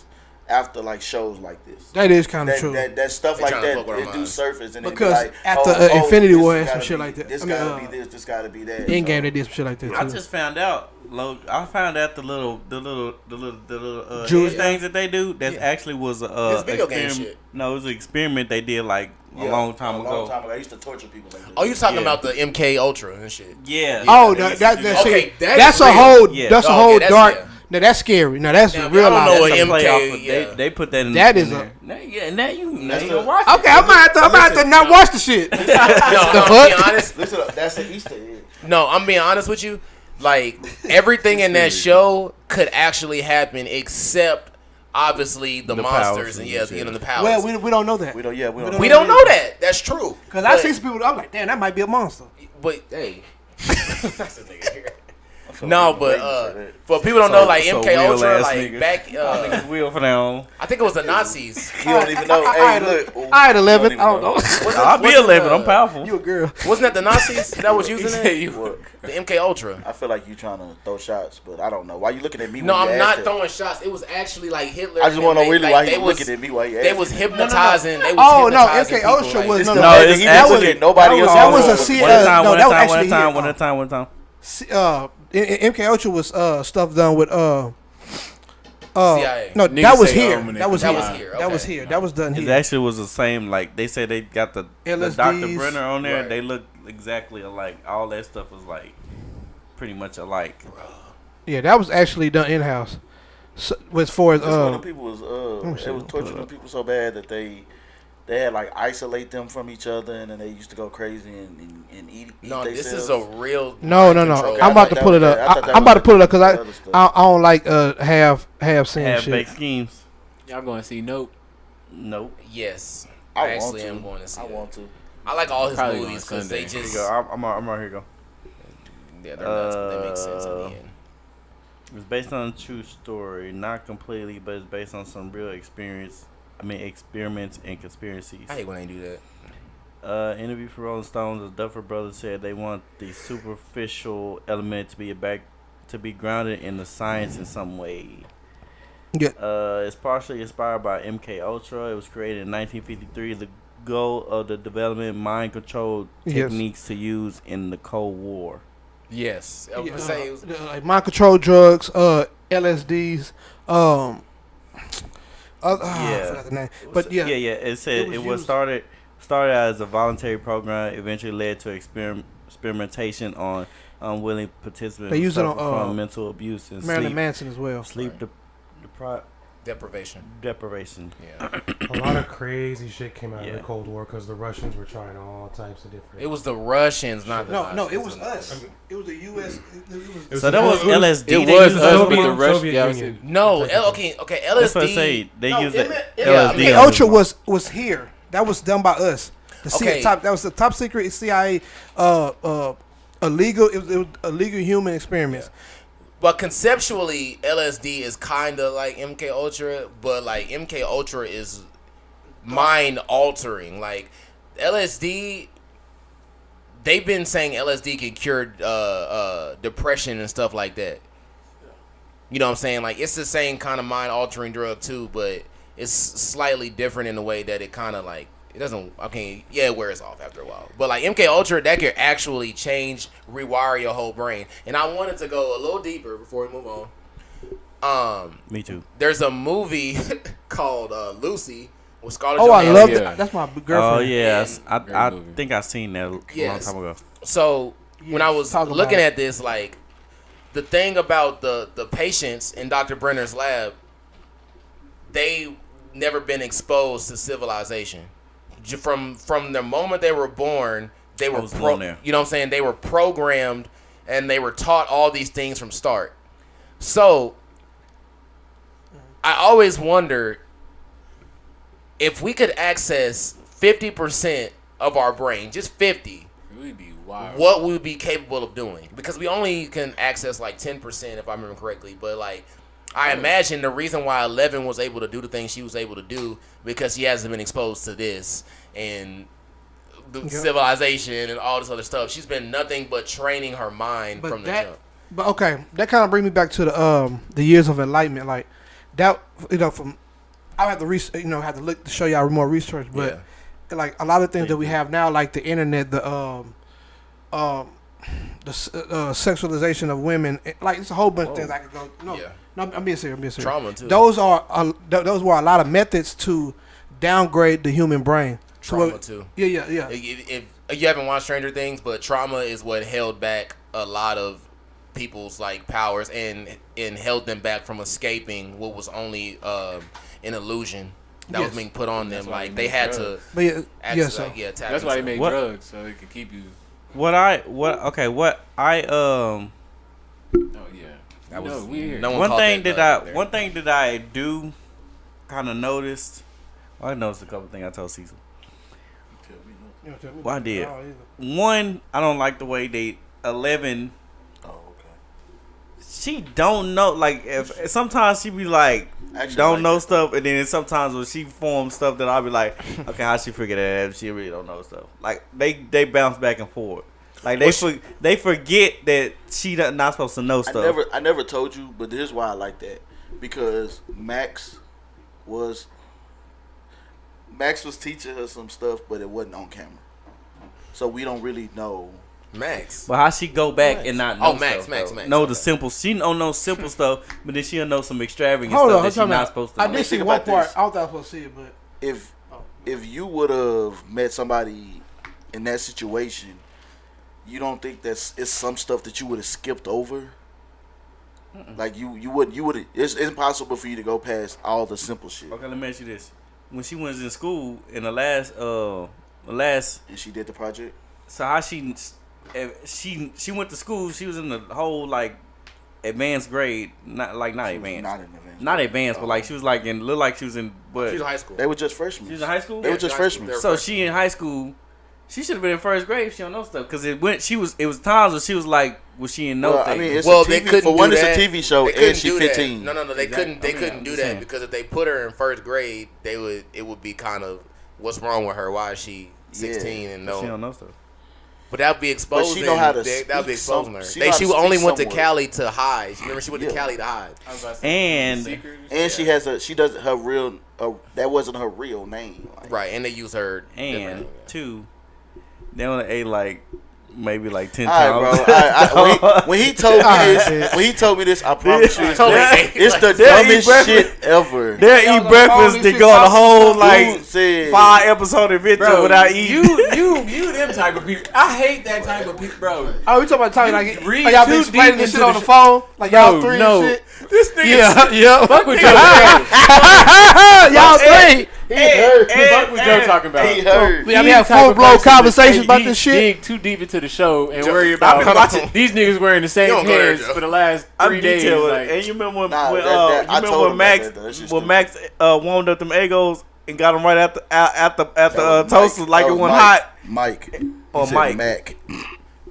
after like shows like this. That is kind of true. That stuff like that, it do surface. And because like, after Infinity War and some shit like that. This gotta be this, this gotta be that. Endgame, they did some shit like that too. I just found out. I found out the little Jewish things that they do. That actually was a video game shit. No, it was an experiment they did like a long time ago. I used to torture people like that. Oh, you talking about the MK Ultra and shit? Yeah. Oh, that's a whole. That's a whole dark. Yeah. No, that's scary. No, that's now, real life. I don't know what MK. They put that in. That is there. Now you watch it. Okay, I'm about to not watch the shit. No, I'm being honest. Listen up, that's an Easter egg. No, I'm being honest with you. Like everything in that show could actually happen, except obviously the monsters and the powers. Well, we don't know that. We don't know that. That's true. Because I see some people. I'm like, damn, that might be a monster. But hey, that's a nigga here. No, but for people don't know, like MK Ultra, like back, wheel for now. I think it was the Nazis. You don't even know. Hey, look, I had 11. I don't know. I'll be 11. I'm powerful. You a girl? Wasn't that the Nazis that was using it? The MK Ultra. I feel like you trying to throw shots, but I don't know. Why you looking at me? No, I'm not throwing shots. It was actually like Hitler. I just want to know really why you looking at me. Why you? They was hypnotizing. They was oh no, hypnotizing MK Ultra was no. That was nobody else. That was a one time. MK Ultra was stuff done with CIA. No, that was here. That was here. Okay. That was done here. It actually was the same. Like they said, they got the Dr. Brenner on there. Right. They look exactly alike. All that stuff was like pretty much alike. Yeah, that was actually done in house. So, as far as people was they was torturing the people so bad that they had like isolate them from each other, and then they used to go crazy and eat. No, this is a real. No. Okay, I'm about to pull it up. I'm about to pull it up because I don't like have seen shit. Baked schemes. Y'all going to see Nope? Nope. Yes, I actually am going to see. I want to. I like all his Probably movies because they just. Here you go. I'm right here. Go. Yeah, they're nuts, but they make sense in the end. It's based on a true story, not completely, but it's based on some real experiments and conspiracies. I hate when they do that. Interview for Rolling Stone, the Duffer Brothers said they want the superficial element to be grounded in the science in some way. Yeah. It's partially inspired by MK Ultra. It was created in 1953. The goal of the development mind control Yes. techniques to use in the Cold War. Yes. I was Yeah, gonna say it was, like mind control drugs, LSDs, I forgot the name. But yeah, It said it was started as a voluntary program, eventually led to experimentation on unwilling participants They use it suffer on, from mental abuse and Marilyn sleep, Manson as well. sleep deprivation. deprivation. Yeah. A lot of crazy shit came out of Yeah. the Cold War because the Russians were trying all types of different. It was the Russians, not the No, it Nazis. was us. It was the U.S. So that was LSD. It they was used us, it but Soviet- the Russian. Soviet Yeah, Union. No, okay, That's what I LSD. say. They No, used MK LSD. MK on Ultra them. was here. That was done by us. Okay. That was the top secret CIA illegal. It was illegal human experiments. But conceptually, LSD is kind of like MK Ultra, but like MK Ultra is mind altering. Like LSD, they've been saying LSD can cure depression and stuff like that. You know what I'm saying? Like it's the same kind of mind altering drug too, but it's slightly different in the way that it kind of like it doesn't. It wears off after a while. But like MK Ultra, that could actually rewire your whole brain. And I wanted to go a little deeper before we move on. Me too. There's a movie called Lucy with Scarlett Oh, I Johansson. love yeah. that. That's my Oh girlfriend. yes, Great I movie. think I seen that a long Yes. time ago. So when I was talk about looking it. at this, like the thing about the patients in Dr. Brenner's lab, they never been exposed to civilization. From the moment they were born, they were was born there. you know what I'm saying? They were programmed and they were taught all these things from start. So I always wonder if we could access 50% of our brain, just 50, We'd be wild. what we would be capable of doing, because we only can access like 10% if I remember correctly. But like I imagine the reason why 11 was able to do the things she was able to do because she hasn't been exposed to this and the civilization and all this other stuff. She's been nothing but training her mind But from the that, jump. but okay, that kind of brings me back to the years of enlightenment. Like that, from I have to have to look to show y'all more research, but like a lot of things that we have now, like the internet, the sexualization of women, like it's a whole bunch of things I could go. No, I'm being serious. Trauma too. Those were a lot of methods to downgrade the human brain. Trauma too. Yeah. If you haven't watched Stranger Things, but trauma is what held back a lot of people's like powers and held them back from escaping what was only an illusion that was being put on them. That's why Like they they had drugs. to But yeah, actually tap That's why they into make What? drugs, so it can keep you. Oh Oh yeah. That was weird. no one one caught thing that that bug there. one thing that I do kind of noticed. Well, I noticed a couple things I told Cecil. Well, I did. One, I don't like the way they 11. Oh, okay. She don't know. Like if sometimes she be like Actually, don't like know that. stuff, and then sometimes when she forms stuff that I'll be like, okay, how she figure that out? She really don't know stuff. Like they bounce back and forth. Like they forget that she not supposed to know stuff. I never told you, but here's why I like that. Because Max was teaching her some stuff, but it wasn't on camera, so we don't really know. Max. But how she go back and not know Max, stuff, Max, though? Max. Know Okay. the simple. She don't know simple stuff, but then she'll know some extravagant Hold stuff on, that she's not supposed to I know. did see Think one about part. this. I don't think I was supposed to see it, but If you would have met somebody in that situation, you don't think it's some stuff that you would have skipped over? Like you would. It's impossible for you to go past all the simple shit. Okay, let me ask you this: when she was in school in the last, And she did the project. so how she went to school? She was in the whole like advanced grade, not advanced, Not in advance. not advanced, but like she was like looked like she was in what? She's in high school. They were just freshmen. She was in high school. They were just freshmen. They're So freshmen. she in high school. She should have been in first grade if she don't know stuff. Cause it was times where she was like, was she in no Well, thing? I mean, it's Well, a they TV, couldn't for do one, that. it's a TV show, They couldn't and she do that. 15. No, they Exactly. couldn't. They I mean, couldn't I'm do just that saying. because if they put her in first grade, it would be kind of what's wrong with her? Why is she 16 and She no? don't know stuff. But that'd be exposing. know how to That'd be speak some- exposing her. she know how to She speak only went to somewhat. Cali to hide. Remember, she went to Yeah. Cali to hide. I was about to say, And Secret And she does her real that wasn't her real name. Like, Right, and they use her. And 2, they only ate like maybe like 10 all right, times. bro. When he told me this, I promise you, it's the dumbest shit ever. They'll eat breakfast to go on the whole like Said, 5 episode adventure without eating. You them type of people. I hate that type of people, bro. Oh, we talking about time like read y'all too be explaining deep this shit into on the the phone, like y'all three no. and shit. This nigga, Yeah. Fuck with Joe. Y'all three. Fuck with Joe talking about. he heard. We have full blown conversations about this shit. Dig too deep into the show and worry about these niggas wearing the same Don't go there, pants Joe. for the last 3 days. Like, and you remember when, Nah, when, that- you I remember told when him Max about that, though. That's just when stupid. Max warmed up them egos and got them right at the was toaster Mike. like That it was wasn't Mike. hot. Mike. Or He said Mike. Mac.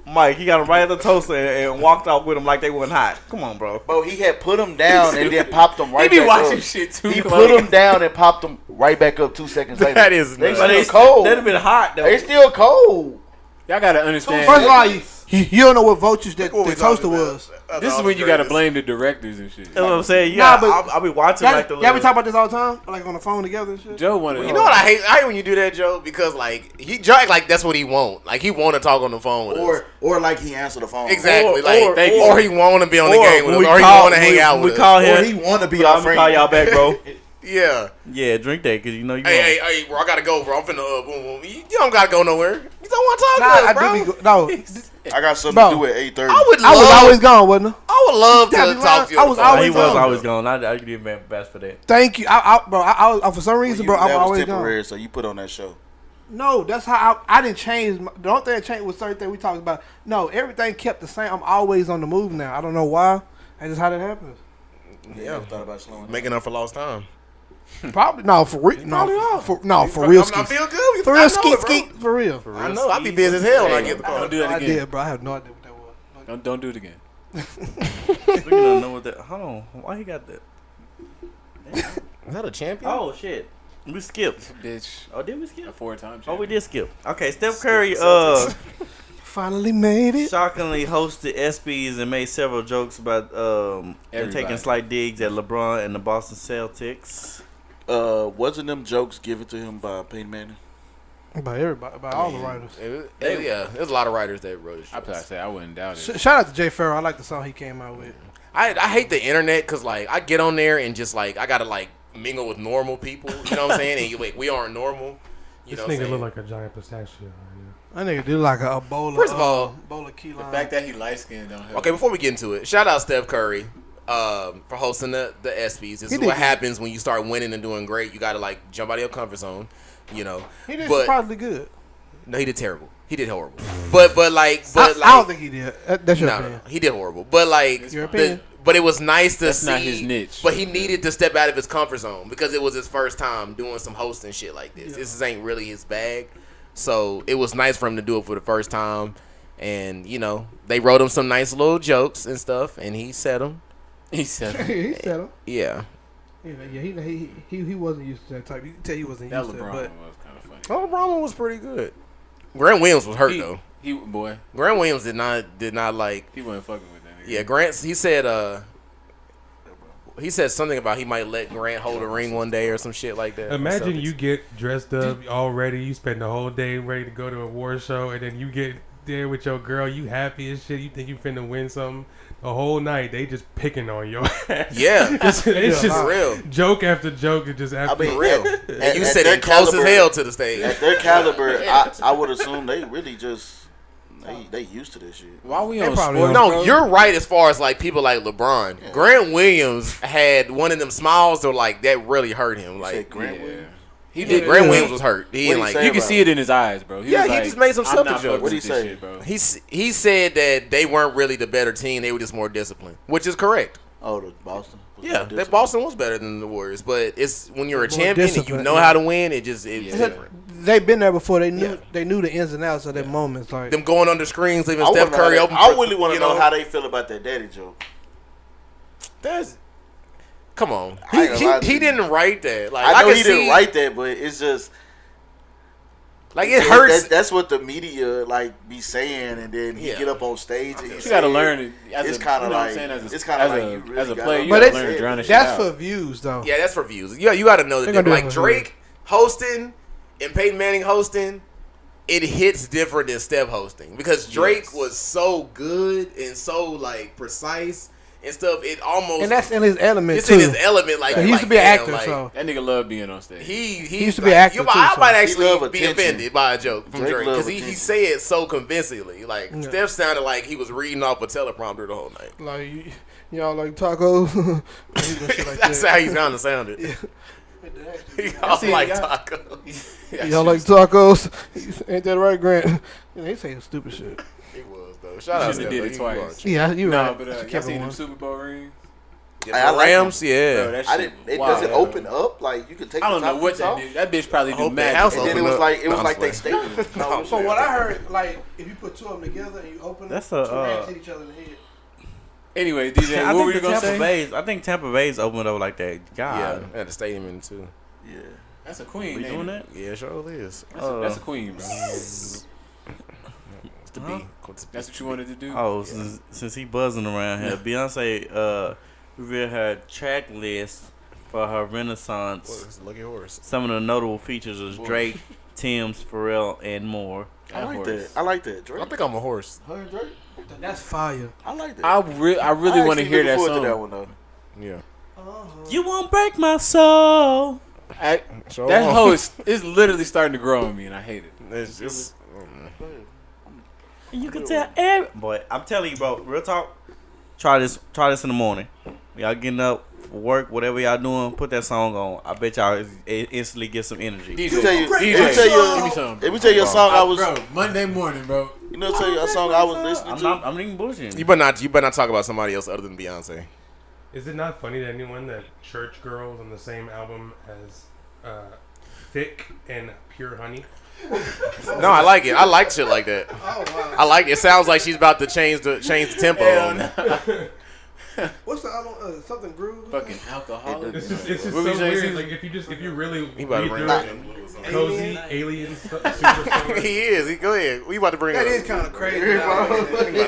Mike, he got them right at the toaster and walked off with them like they wasn't hot. Come on, bro. Bro, he had put him down and then popped him right he be back watching up. shit too He close. put him down and popped him right back up 2 seconds later. That is They nuts. But still cold. That'd have been hot though. They still cold. Y'all gotta understand. First of all, you don't know what voltage that the toaster was. This is when you gotta blame the directors and shit. That's what I'm saying. Nah, Yeah, but I'll be watching like the Y'all be little. talking about this all the time, like on the phone together and shit. Joe wanted. You know what I hate? I hate when you do that, Joe, because like Joe act like that's what he want. Like he want to talk on the phone with us. Or like he answered the phone. Exactly. or- Or he want to be on the game with when us, we or he call- want to hang we- out with we us. call Or him. he want to be I'm our gonna friend. call y'all back, bro. Yeah. Yeah, drink that because you know you. Hey, bro, I gotta go, bro. I'm finna boom, boom. You don't gotta go nowhere. You don't want to talk Nah, to us, bro. I do be no. I got something Bro. to do at 8:30. I would I was love. always gone, wasn't I? I would love Gotta to be talk to you. lying. on I was the phone. always He was gone. always gone. I give him best for that. Thank you, bro. I was for some reason, bro. I'm that was always temporary, gone. so you put on that show. No, that's how I didn't change. The only thing that changed was certain thing we talked about. No, everything kept the same. I'm always on the move now. I don't know why. That's just how that happens. Yeah, I thought about slowing down. Making up for lost time. Probably no for real. probably are. For real. I feel good. For I real, know skeet it, bro. skeet. For real. I know. I be busy as hell when I get the call. Don't do that I again. did, bro. I have no idea what that was. Don't do it again. We don't know what that. Hold on. Why he got that? Is that a champion? Oh shit. We skipped. Bitch. Oh, did we A skip? 4-time Oh, we champion. did skip. Okay, Steph Curry Finally made it. shockingly hosted ESPYs and made several jokes about and Everybody. taking slight digs at LeBron and the Boston Celtics. Wasn't them jokes given to him by Peyton Manning? By everybody, by all the writers. Yeah, there's a lot of writers that wrote it. I probably say I wouldn't doubt it. Shout out to Jay Farrell. I like the song he came out with. I hate the internet because like I get on there and just like I gotta like mingle with normal people. You know what I'm saying? And you like we aren't normal. You This know what I'm nigga saying? look like a giant pistachio. That nigga do like a bowl of First of all, bowl of key The lime. fact that he light skinned don't help. Okay, before we get into it, shout out Steph Curry for hosting the ESPYs. This He is did what good. happens when you start winning and doing great. You got to like jump out of your comfort zone, you know. He did but surprisingly good. no, he did terrible. He did horrible. But like I don't think he did. That's your no, opinion. he did horrible. But like Your opinion. but it was nice to That's see. not his niche. But he needed to step out of his comfort zone because it was his first time doing some hosting shit like this. This ain't really his bag. So it was nice for him to do it for the first time. And, you know, they wrote him some nice little jokes and stuff, and he said them. He said he said him. Yeah. Yeah, he wasn't used to that type. You can tell he wasn't that used to LeBron it. was But kind of funny. Oh, Brahma was pretty good. Grant Williams was hurt, though. He boy, Grant Williams did not like. he wasn't fucking with that nigga. Yeah, Grant, he said something about he might let Grant hold a ring one day or some shit like that. Imagine you get dressed up all ready, you spend the whole day ready to go to a war show, and then you get there with your girl, you happy as shit, you think you finna win something. The whole night they just picking on your ass. Yeah, it's just real. Joke after joke. It just after real. And you at sitting their close as caliber- hell to the stage. At their caliber, I would assume they really just they used to this shit. Why we They on probably sports? No, bro? you're right as far as like people like LeBron. Yeah. Grant Williams had one of them smiles that like that really hurt him. Said Like Grant Yeah. Williams. He yeah, did. Grant yeah. Williams was hurt. He What'd didn't he like say You can about see it in his eyes, bro. Yeah, was he like, just made some I'm simple not jokes. fucking What'd with he this say? shit, bro. he said that they weren't really the better team. They were just more disciplined, which is correct. Oh, the Boston. Was Yeah, more that disciplined. Boston was better than the Warriors, but it's when you're a More champion and you disciplined, know yeah. how to win. It's different. they've been there before. They knew Yeah. they knew the ins and outs of their moments. Like Them going under screens, leaving I Steph wanna Curry know open. I for- really want you to know how they feel about that daddy joke. That's come on. I ain't gonna lie to He you. didn't write that. Like I know can he see, didn't write that, but it's just Like it hurts. That's what the media like be saying, and then he get up on stage and you gotta learn it. It's kind of like it's kind of like as a player, you but gotta learn to drown that shit that's out. for views though. Yeah, that's for views. Yeah, you got to know that. Like Drake hosting and Peyton Manning hosting, it hits different than Steph hosting because Drake was so good and so like precise and stuff. It almost and that's in his element. It's too. in his element. Like he used to be an actor, so that nigga love being on stage. He used to be an actor too. I might He love actually be attention. offended by a joke from Drake because he say it so convincingly. Like Steph sounded like he was reading off a teleprompter the whole night. Like y'all like tacos. That's how he sounded. Yeah. Y'all like tacos. Y'all like tacos? Ain't that right, Grant? They saying stupid shit. He was though. Shout out to did it twice. Yeah, you right. No, but y'all seen them Super Bowl rings? Yeah, the Rams, Bro, that I shit didn't. wild. Does it open up? Like you could take. I don't the know top what piece that off? did. That bitch probably do hope the magic. house And then it open was up. like No, I'm they just stadium. No, So what I heard, like if you put two of them together and you open That's them, a, two hands hit each other in the head. Anyway, DJ, I what think were you gonna Tampa say? Bay's. I think Tampa Bay's opened up like that. Yeah, God, at the stadium in too. Yeah. That's a queen. we name. doing that? Yeah, sure is. That's a queen, bro. It's the B. That's what you wanted to do. Oh, since he buzzing around here, Beyonce revealed her track list for her Renaissance. Lucky horse. Some of the notable features is Drake, Tings, Pharrell, and more. I like that. I like that. Drake. I think I'm a horse. Her and Drake. That's fire. I like that. I really want to hear that looking forward song. to that one though. Yeah. You won't break my soul. That hoe is literally starting to grow on me, and I hate it. It's just. You can tell every boy. I'm telling you, bro. Real talk. Try this in the morning. Y'all getting up for work, whatever y'all doing. Put that song on. I bet y'all instantly get some energy. DJ, Let me DJ, tell you a song I was. bro. Monday morning, bro. You know, tell you a song I was listening to. I'm even bullshitting. You better not talk about somebody else other than Beyonce. Is it not funny to anyone that Church Girls on the same album as Thick and Pure Honey? No, I like it. I like shit like that. Oh wow. I like it. It sounds like she's about to change the tempo. What's the other one? Something groove? Fucking alcoholic. It's just so What was you weird. saying? Like if you really He about to read bring through it. it, cozy alien superstar. He is. Go ahead. We about to bring That it is up. kind of crazy. We about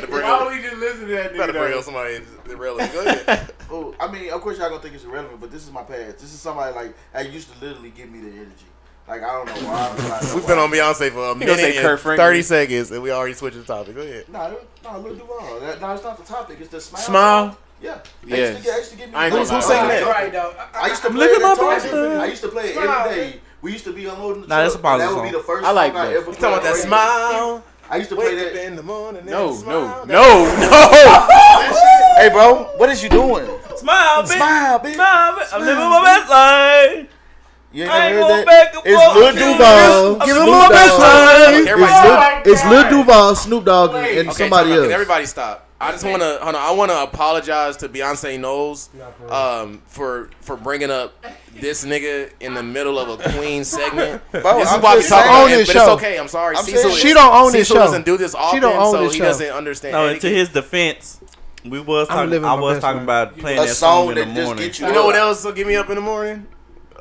to bring Why up. don't we just listen to that We about to bring nigga? up somebody irrelevant. Go ahead. Oh, I mean, of course y'all gonna think it's irrelevant, but this is my past. This is somebody like that used to literally give me the energy. Like I don't know why. We've been on Beyonce for a minute say Kurt and Franklin. 30 seconds, and we already switched the topic. Go ahead. No, Lil Duval. No, it's not the topic. It's the smile. Smile? Yeah. Yes. I used to give me. I ain't gonna Who's lie. saying that? Right, though. I used to play living it my at Target. best life. I used to play it Smile, every day. We used to be unloading the Nah, that's a truck, and positive that would be song. the first I like song I that. ever You talking about that played. smile? I used to play Wake up that. in the morning. and No, smile. Hey, bro, what is you doing? Smile, bitch. Smile, bitch. Smile, bitch. I'm living my best life. You ain't I ain't never gonna heard back that? and It's forth. Lil Duval. Give Snoop him my best Dogg. life. Everybody It's Lil Duval, Snoop Dogg, and Okay, somebody time out. else. Can everybody stop? I just want to I want to apologize to Beyonce Knowles for bringing up this nigga in the middle of a Queen segment. Bro, This is I'm why we just talk saying. about Own it, this but show. it's okay. I'm sorry. I'm Cecil, saying- She don't own this Cecil show. doesn't do this often, don't own so this he show. doesn't understand. No, etiquette. to his defense, I was living my talking best life. about playing A that song song in the that just morning. gets You know what else will get me up in the morning?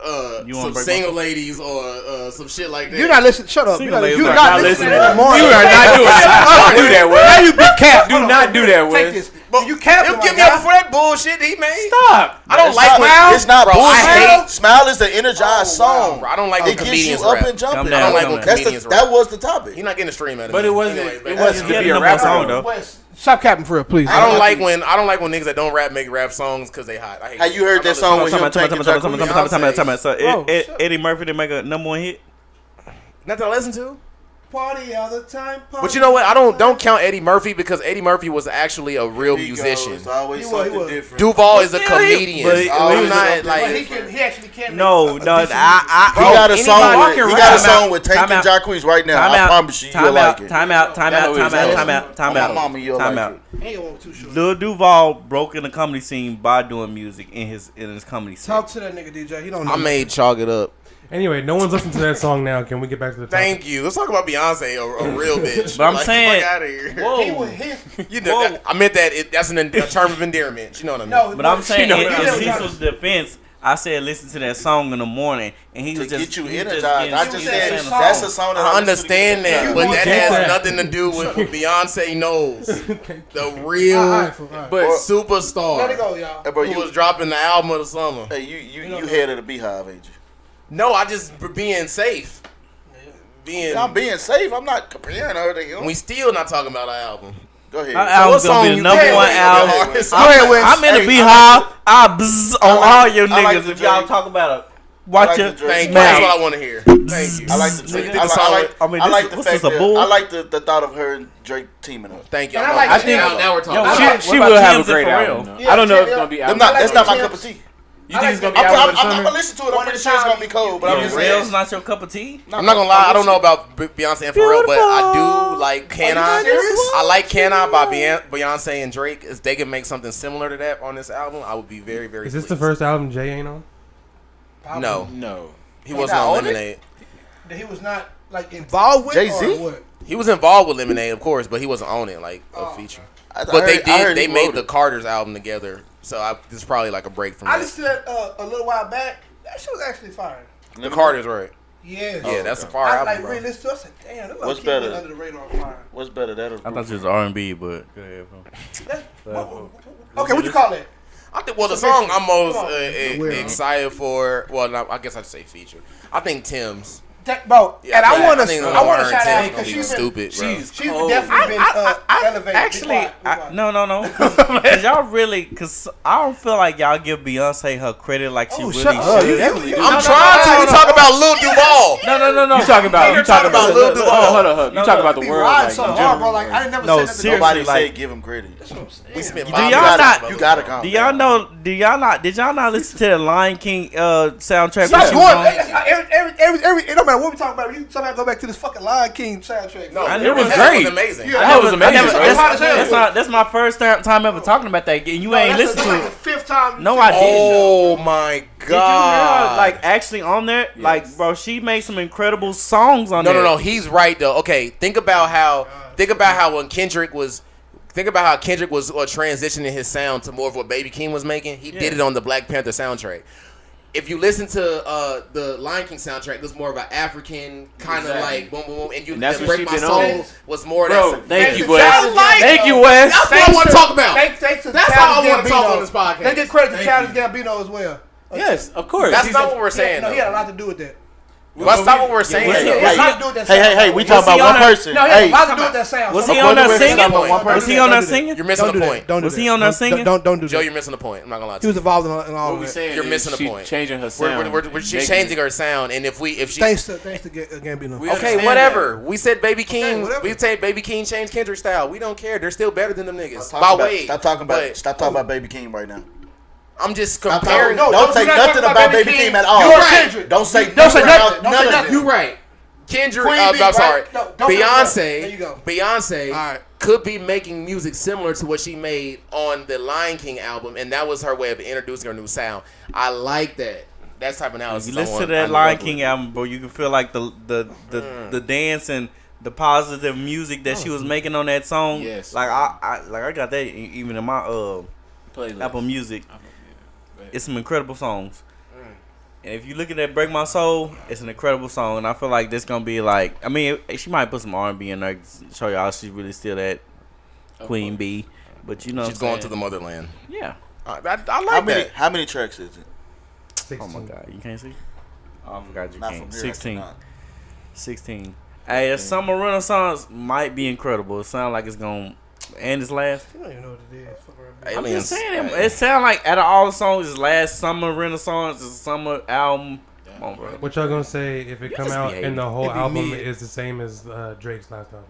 You wanna Some break single my- ladies or some shit like that. You're not listening. Shut up. Single You're ladies not, are you're not listening in the morning. You are not doing that. Don't do that, Wes. Now you be capped. Do not do that, Take Wes. this. But You capped He'll him, get my me up guy. before that bullshit he made. Stop. I don't It's like not- when It's not bro, bullshit. I hate. Smile is the energized song. Bro, I don't like It when gets comedians you up rap. and jumping. Calm I down, don't like calm when down. That's comedians the, rap. that was the topic. You're not getting a stream out of But me. it wasn't. Anyway, It back- wasn't to Yeah, be a number rapper. song, though. Wes, stop capping for it, please. I don't like when niggas that don't rap make rap songs because they hot. I hate Have you heard that song with him taking Jacqueline? So Bro, Eddie Murphy didn't make a number one hit. Not that I listen to. Party all the time. But you know what? I don't count Eddie Murphy because Eddie Murphy was actually a real musician. It's always He was- something he was. different. Duval is a still, he- comedian. but he- I'm was not something- But like. he actually can't. No, make a no, decent He I got a anybody song with can he rap. got a Time song out, with time Tank and out. Jacquees right now. Time I out, promise you, you'll time like out, it. time out, time out, time My out. mama, you'll Time like out. it. Ain't going too short. Lil Duval broke in the comedy scene by doing music in his comedy scene. Talk to that nigga DJ. He don't know. I made Chalk It Up. Anyway, no one's listening to that song now. Can we get back to the topic? Thank you. Let's talk about Beyonce, a real bitch. But I'm Like, saying- fuck out of here. He was his. You know, I meant that. That's a term of endearment. You know what I mean? No, But I'm saying, know in what I'm saying. Cecil's defense, I said listen to that song in the morning, and he To was just get you he was energized. getting I just said saying the that's song. a song that I understand that, but that get has that. nothing to do with what Beyonce knows. The real Alright. But superstar Let it go, y'all. Hey, bro, who was dropping the album of the summer. Hey, you head of the Beehive, ain't you? No, I just being safe. I'm being safe. I'm not comparing her to him. We still not talking about our album. Go ahead. Our album's what gonna be song the you number playing one with? album. Hardest Go ahead, Wes. I'm in the Hey, Beehive. I bzz on like- all your I like niggas the if y'all Drake. talk about it. I Watch like your the Drake. Thank you. man. That's what I want to hear. Thank you. I like the So you Drake. did the song with- I mean, I like this- the what's fact this, a that bull? I like the thought of her and Drake teaming up. Thank you. And I like I think Tim. now we're talking. Yo, about what Tim about will have a Tim's great and album. Pharrell? Though. I don't know if it's Yeah. gonna be Them album. not, like that's the not my Tim's. cup of tea. You think it's gonna be I'm album of the gonna summer? listen to it. I'm pretty sure it's gonna be cold, but I'm just Pharrell's saying. not your cup of tea. I'm not gonna lie, I don't know about Beyonce and Pharrell, but I do like Can I? I like Can I by Beyonce and Drake. If they can make something similar to that on this album, I would be very, very Is this the pleased. first album Jay ain't on? No, No. he wasn't on not on it? Lemonade. That he was not like involved with Jay-Z? or what? He was involved with Lemonade, of course, but he wasn't on it like a feature. But they made the Carter's album together, so this is probably like a break from I that. listened to that a little while back. That shit was actually fire. The Carter's, right? Yeah. Yeah, that's a fire I album, like bro. re-listened to it. I said, damn, that What's little kid better? went under the radar fire. What's better, that or I thought it was R&B, but go ahead, bro. Okay, what you call it? I think. Well, the song I'm most Come on. excited for. Well, no, I guess I'd say feature. I think Tim's. Bro, Yeah, and I want think to shout Tim out gonna because be she's stupid, bro. she's definitely been elevated. Actually, no. Cause y'all really, cause I don't feel like y'all give Beyonce her credit like she really should. I'm trying to. We talk about Lil Duval. No. You talking about Lil Duval. Hold up. You talking about the world Ride like so in hard, general. bro. Like I didn't never No, say nothing. seriously. Nobody like- say give him credit. We spent Do 5 y'all minutes not- on You Lil gotta Duval. calm Do y'all down. know? Did y'all not listen to the Lion King soundtrack? Stop when she going. was on? It don't matter what we talk about. You somehow go back to this fucking Lion King soundtrack. No, I it never- was that great. was amazing. Yeah. That was amazing. bro. That's my first time ever talking about that. And you ain't listened to like the it. fifth time. No, I didn't. Oh my Did you hear her, god! like actually on there? Like, bro, she made some incredible songs on there. No. He's right though. Okay, think about how when Kendrick was. Think about how Kendrick was transitioning his sound to more of what Baby Keem was making. He did it on the Black Panther soundtrack. If you listen to the Lion King soundtrack, there's more of an African kind of like boom, boom, boom, and that's the what Break she My been Soul on. was more of Bro, that. thank you, Thanks Wes. to Childish Thank you, Wes. That's what I want to talk about. Thanks to That's Childish how I wanna talk Gambino. on this podcast. Let's give credit to Childish Gambino as well. Yes, of course. That's not what we're saying. No, he had a though. lot to do with that. That's not what we're saying. was he- though. He had a lot to do with that. Hey, we talking he about on one that- person. No, he had Hey, a lot to do with that sound. Was So he don't on do there that. singing? Don't do that. Was he on there Don't do that. singing? You're missing Don't do the that. point. Don't do Was that. he on there singing? Don't do Joe, that. you're missing the point. I'm not gonna lie He to was you. involved in all What of we that. saying You're is missing the she point. changing her sound. She's making changing it- her sound, and if she Thanks to Gambino. okay, understand whatever. We said Baby King. whatever. We said Baby King changed Kendrick style. We don't care. They're still better than them niggas. Stop By talking way. about- but Stop talking about Baby King right now. I'm just Stop comparing. talking- Don't say do not nothing talk about Baby King at all. You're right. Don't say Don't say nothing. nothing. about Don't say none of nothing. them. You're right. Kendrick. Queen Bee, I'm sorry. right? No, don't say nothing. There you go. Beyonce All right. could be making music similar to what she made on the Lion King album, and that was her way of introducing her new sound. I like that. That's type of If analysis. you listen I to want- that I Lion love King it. album, bro, you can feel like the dance and the positive music that she was making on that song. Yes. Like I got that even in my Playlist. Apple Music. Yeah. It's some incredible songs. And if you look at that Break My Soul, it's an incredible song, and I feel like this gonna be like, I mean, she might put some R&B in there to show y'all she's really still that Queen Bee, but you know, She's going to the motherland. yeah. I like that. How many tracks is it? 16. Oh my God, you can't see? Oh, I forgot you Not can't. from here. 16. I cannot. 16. Hey, the Summer Renaissance might be incredible. It sounds like it's gonna end its last. You don't even know what it is. Fuck around. I'm Aliens. just saying, it sounds like out of all the songs, it's last Summer Renaissance, it's a summer album. Come on, bro. What y'all gonna say if it come just out behave. and the whole It be album mid. is the same as Drake's last album?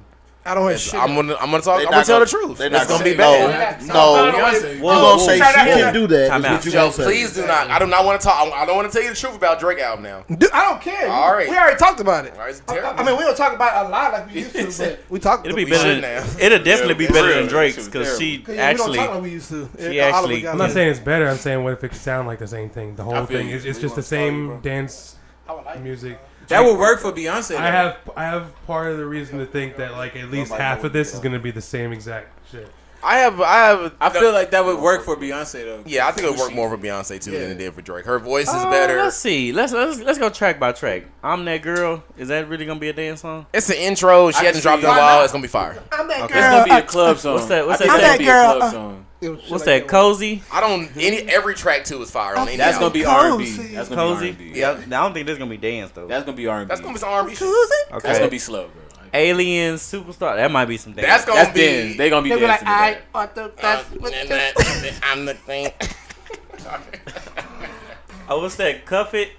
I don't have shit. I'm gonna talk. They I'm not gonna tell the gonna- truth. they It's not gonna be gonna- bad. No, Beyonce. you gonna say she Shout out can here. do that? Time is out. what you Joe, gonna say. please do not. I do not want to talk. I don't want to tell you the truth about Drake album now. Dude, I don't care. All right. We already talked about it. All right, it's I terrible. mean, we don't talk about it a lot like we used to, but we talked. It'll be We better. shouldn't Than, have. it'll definitely be Yeah, better for than real. Drake's It was because she We don't actually. talk like we used to. she actually- I'm not saying it's better. I'm saying what if it could sound like the same thing? The whole I feel thing you. is it's We just the want to tell you, same bro. dance I would like music. That would work for Beyonce. I have part of the reason to think that like at least Nobody half knows of this is what gonna be the same exact shit. I feel like that would work for Beyonce though. Yeah, I think it would work more for Beyonce too than it did for Drake. Her voice is better. Let's see. Let's go track by track. I'm That Girl. Is that really gonna be a dance song? It's an intro. She hasn't dropped in a while. It's gonna be fire. I'm that It's gonna be a club song. What's that? I think that'll be a club song. What's that? Cozy. Every track too is fire on any That's gonna album. be R&B. That's gonna Cozy. be R&B. Yeah. I don't think there's gonna be dance though. That's gonna be R&B. That's gonna be some R&B shit. Okay. That's gonna be slow, bro. Alien Superstar. That might be some dance. That's gonna be. dance. They gonna be dancing. Like, to that. I'm the thing. Oh, what's that? Cuff It.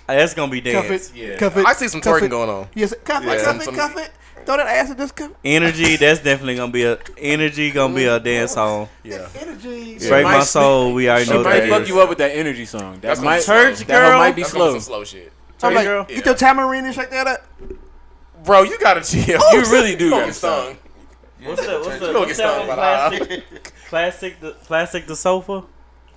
That's gonna be dance. Cuff it. Yeah. Cuff it. I see some Cuff twerking it. going on. Yes, cuff Yeah. it, cuff it, Some- cuff it. Throw that ass in this cuff. Energy. That's definitely gonna be a dance song. Yeah. Energy. Break might My Soul. We already She know might that fuck is. you up with that energy song. That's That might Church that Girl. might be That's gonna be slow. some slow shit. I'm like, Girl. get your tamarind and shake that up. Bro, you gotta chill. You really do You gotta get stung. What's that? don't get stung by the Plastic the sofa.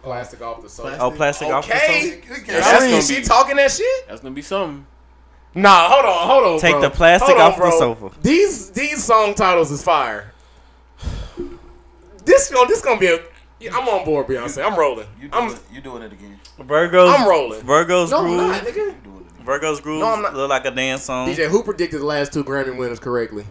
Plastic off the sofa. Oh, plastic off the Okay. sofa. That's gonna She be- talking that shit? That's gonna be something. Nah, hold on, Take bro. the plastic Hold on, off the bro. sofa. These song titles is fire. This gonna be a. I'm on board, Beyonce. I'm rolling. You doing it again. Virgo's. I'm rolling. Virgo's No, I'm Groove. not, nigga. Virgo's Groove No, I'm not. look like a dance song. DJ, who predicted the last two Grammy winners correctly?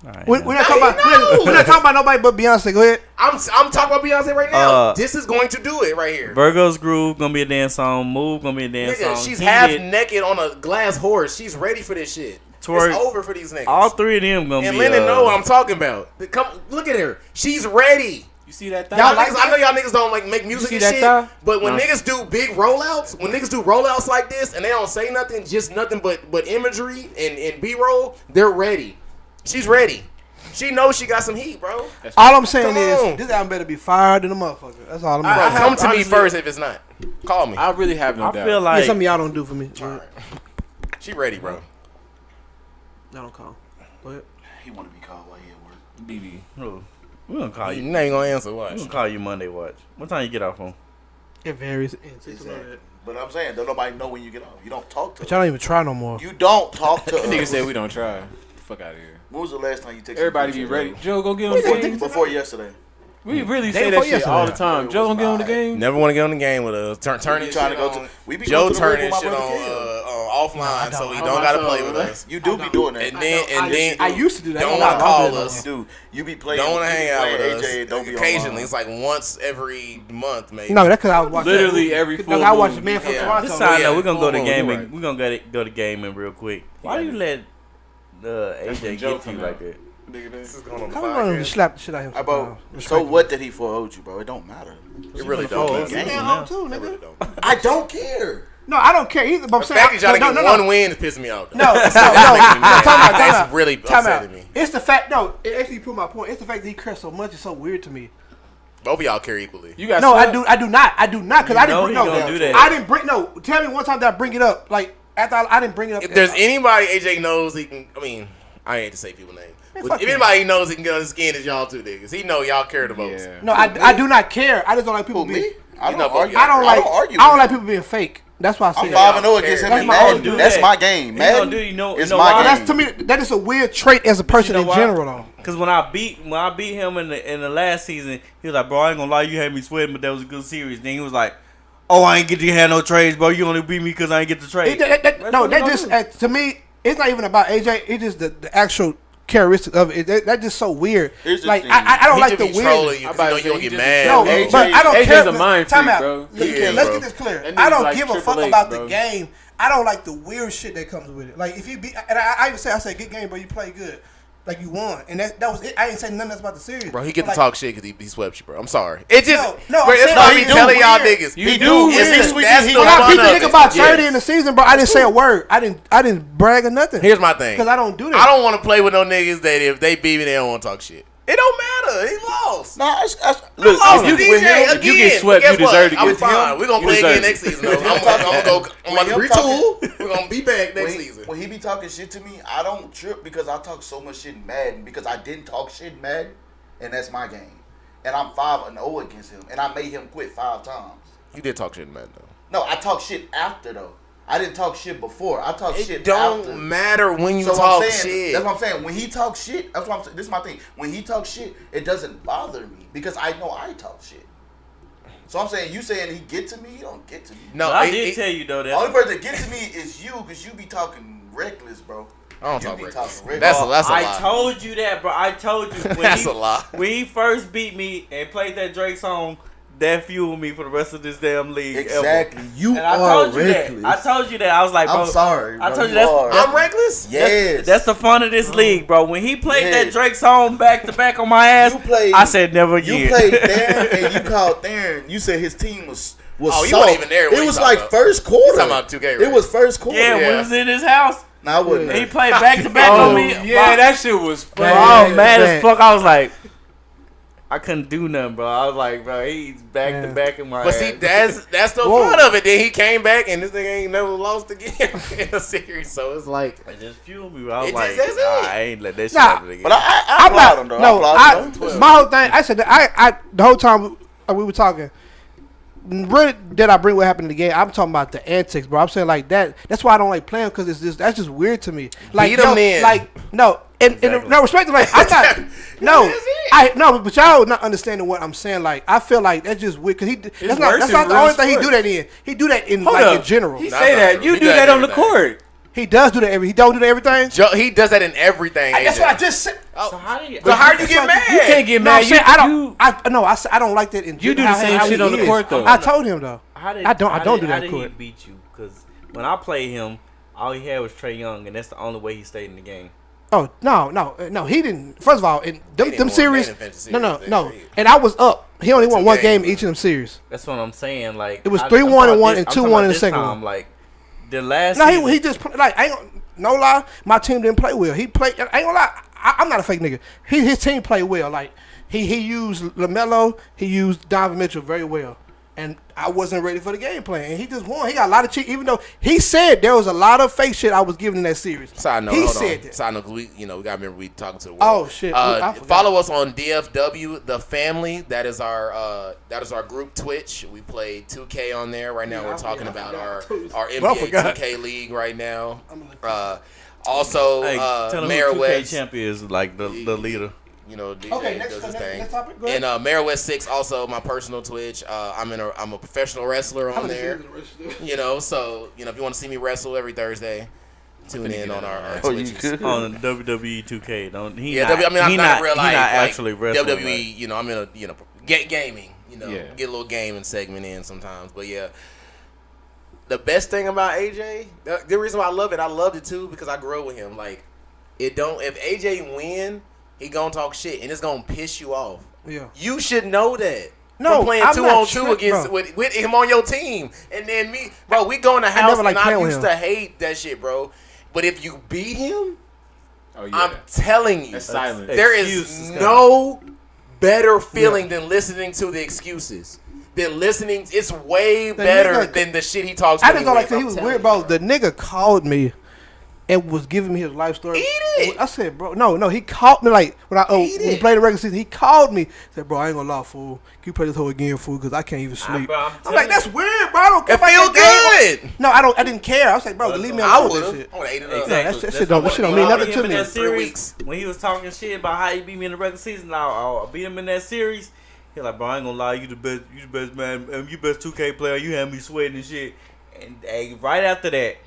All right, We're not talking about. We're not talking about nobody but Beyonce. Go ahead. I'm talking about Beyonce right now. This is going to do it right here. Virgo's Groove gonna be a dance song. Move gonna be a dance Nigga, song. she's Heated, half naked on a glass horse. She's ready for this shit. Twerk. It's over for these niggas. All three of them gonna and be. Lennon know what I'm talking about. Come look at her. She's ready. You see that? Y'all niggas, I know y'all niggas don't like make music see and that shit, thigh? but when No. niggas do big rollouts, like this, and they don't say nothing, just nothing but imagery and B-roll, they're ready. She's ready. She knows she got some heat, bro. All I'm saying Come is on. this album better be fired than a motherfucker. That's all I'm Bro, saying. come to me honestly- first if it's not. Call me. I really have no I doubt. feel Yeah, like something y'all don't do for me. She ready, bro. I don't call. Go ahead. He want to be called while he at work. BB. Who? We gonna call You you. ain't gonna answer what? We gonna call you Monday. Watch. What time you get off on? It varies. Exactly. But I'm saying, don't nobody know when you get off. You don't talk to But us. y'all don't even try no more. You don't talk to Nigga us. said we don't try. Fuck out of here. When was the last time you texted Everybody be ready. Joe, go get on the game. Before yesterday. We really Day say that before shit all the yesterday. time. Joe, gonna get on the game. Never want to get on the game with us. Turn We it trying shit to go on. to. We be Joe going to the road turning with shit my on brother Kid. offline, so he On don't my gotta soul, play with right? us. You do be doing that. And then I used to do that. Don't I wanna call do that us. You do. You be playing. Don't want to you be hang out playing with AJ, us. don't be Occasionally, online. it's like once every month, maybe. No, that's because I was watching. Literally every No, full I watched moon. Man from Yeah. Toronto. This side yeah, note, we're gonna go to full moon, gaming. you're right. We're gonna go to gaming real quick. Why you let AJ when Joe get to you come like out. that? This is going on the I'm gonna podcast. slap the shit out of him. About sometimes. so what did he forhold you, bro? It don't matter. It really Oh, don't. it's matter. game Man, now. I'm too, It nigga. really don't. I don't care. No, I don't care either. But I'm The saying, fact that y'all no, get no, one no. win is pissing me off. though. No, no, That's no. making me mad. Time out, That's time out. really Time out. upsetting me. It's the fact. No, it actually proved my point. It's the fact that he cursed so much. It's so weird to me. Both of y'all care equally. You got No, swept? I do not because I didn't know bring he no. gonna do that. I didn't bring no. Tell me one time that I bring it up. Like after I didn't bring it up. If there's anybody AJ knows he can, I mean, I hate to say people's names. Man, If fuck you. anybody knows he can get on his skin, it's y'all two niggas. He know y'all care the most. Yeah. No, I do not care. I just don't like people Who, being. me? I don't know, argue. I don't like. argue. I don't with like him. people being fake. That's why I say I'm that. 5-0 against him That's in my Madden. own dude. That's my game, He man. gonna do, you know, It's you know my why? game. That's to me. That is a weird trait as a person know in why? general, though. Cause when I beat him in the last season, he was like, "Bro, I ain't gonna lie, you had me sweating, but that was a good series." Then he was like, "Oh, I ain't get to have no trades, bro. You only beat me because I ain't get the trade." No, that just to me, it's not even about AJ. It's just the actual characteristic of it. That's just so weird. Here's the Like thing. I don't He like just the be weird. trolling you I'm because about you know to you don't say, get he mad. No, AJ but I don't AJ's care. a mind Time freak, out. bro. He is, Let's bro. get this clear. That I nigga's don't like give a Triple fuck H, about bro. the game. I don't like the weird shit that comes with it. Like if you beat, and I even say, good game, bro. You play good. Like you won, and that was it. I ain't saying nothing else about the series. Bro, he get to Like, talk shit because he swept you, bro. I'm sorry. It just, No, bro, I'm it's saying- what No, I be he do telling y'all weird. niggas. You do It's weird. this week, that's the When I fun beat the of nigga it. about 30 Yes. in the season, bro, I didn't say a word. I didn't brag or nothing. Here's my thing. Because I don't do that. I don't want to play with no niggas that if they beat me, they don't want to talk shit. It don't matter. He lost. Nah, Look, if if you- with him, if you get swept, you deserve to I'm get fine. We're gonna you play again deserve next it. season. Though. I'm gonna When him retool. We're gonna be back next when, season. when he be talking shit to me, I don't trip because I talk so much shit in Madden because I didn't talk shit in Madden, and that's my game. And I'm 5-0 against him, and I made him quit 5 times. You did talk shit in Madden though. No, I talk shit after though. I didn't talk shit before. I talk shit It don't after. matter when you So talk I'm saying, shit. That's what I'm saying. When he talks shit, that's what I'm saying. This is my thing. When he talks shit, it doesn't bother me because I know I talk shit. So I'm saying, you saying he get to me, he don't get to me. No, So I did tell you though The that only person that gets to me is you because you be talking reckless, bro. I don't You talk be reckless. talking That's a I lie. told you that, bro. I told you when That's a lie. When he first beat me and played that Drake song, that fueled me for the rest of this damn league. Exactly. Ever. You And I are told you reckless. that. I told you that. I was like, bro, I'm sorry, bro. I told you You that's are. I'm reckless? Yes. That's the fun of this league, bro. When he played Yes. that Drake song back to back on my ass, You played- I said never again. You played Darren and you called Darren. You said his team was Oh, you soft. weren't even there when It he was talked like about- first quarter. talking about 2K, It right? was first quarter. yeah, when Yeah. we was in his house, No, I wouldn't. he played back to back on me. Yeah, that shit was fun. Oh, mad as fuck. I was like, I couldn't do nothing, bro. I was like, bro, he's back to back in my But ass. see, that's the fun of it. Then he came back and this nigga ain't never lost again in a series. So it's like, It just fueled me, bro. I was It like, just- that's it. nah, I ain't let that shit Nah, happen again. But I I'm applaud not. him, though. No, I applaud him. my whole thing. I said that I the whole time we were talking. Really, did I bring what happened in the game? I'm talking about the antics, bro. I'm saying like that. That's why I don't like playing because it's just that's just weird to me. Like, Beat 'em in. like no, and Exactly. no respect. Like I'm not. No, but y'all not understanding what I'm saying. Like I feel like that's just weird because that's not worse in the real only thing he do sports. that in. He do that in Hold like up. in general. He Nah, say nah, that. You he do does that on the everything. court. He does do that. He don't do that everything. He does that in everything. That's AJ. what I just said. So how do you? So how do you That's get what- mad? You can't get No, mad. I'm saying I don't. You, I don't like that. In You do how- the same how shit he on the is. court, though. I told him though. How did, I don't do how that did he court. beat you? Because when I played him, all he had was Trae Young, and that's the only way he stayed in the game. Oh no, he didn't. First of all, in them didn't series, win the no, series. and I was up. He only won 2 one game games, each of them series. That's what I'm saying. Like It was I'm 3-1 talking and one this- and I'm 2-1 talking about in the this second time, one. Like the last. No, season, he just like I ain't no lie. My team didn't play well. He played. I ain't gonna lie. I'm not a fake nigga. His team played well. Like he used LaMelo. He used Donovan Mitchell very well. And I wasn't ready for the game plan. And he just won. He got a lot of cheat. Even though he said there was a lot of fake shit I was giving in that series. Side note, he hold said on. that. Side note, 'cause we gotta remember we talking to the world. Oh, shit. I forgot. Follow us on DFW the Family. That is our group Twitch. We play 2K on there right now. We're talking about our NBA forgot. 2K league right now. Also, Hey, tell him Mayor who 2K West. champion is like the leader. You know, DJ Okay, does his thing. next topic. Go ahead. And Mayor West 6 also my personal Twitch. I'm a professional wrestler on there. You know, so if you want to see me wrestle every Thursday, tune in on our Oh, you Twitches. could. On WWE 2K, don't he? Yeah, not, I'm not in real he life. not Like, actually wrestling. WWE, like- I'm in a gaming. Yeah. Get a little gaming segment in sometimes. But yeah, the best thing about AJ, the reason why I loved it too because I grew up with him. Like, if AJ win, he gonna talk shit and it's gonna piss you off. Yeah. You should know that. No, From playing I'm 2-on-2 not against bro. with him on your team, and then me, bro. We go in the house never liked and I playing with used him. to hate that shit, bro. But if you beat him, oh yeah. I'm telling you, That's silence. there Excuses is coming. no better feeling than listening to the excuses. It's way better nigga- than the shit he talks. I when just don't like wins, that he I'm was telling weird, you, bro. The nigga called me and was giving me his life story. Eat it. I said, bro, no. He called me like when when we it. played the regular season. He called me. Said, bro, I ain't gonna lie, fool. Can you play this whole again, fool? Because I can't even sleep. bro, I'm I'm like, telling that's weird, bro. I don't care. It about feel that game. good. No, I don't. I didn't care. I was like, bro, leave me I alone with would that have. shit. I would have ate it up. Exactly. that shit don't mean When I nothing beat to him in me. that 3 series, weeks. when he was talking shit about how he beat me in the regular season, I beat him in that series. He like, bro, I ain't gonna lie, you the best man, you best 2K player. You had me sweating and shit. And right after that,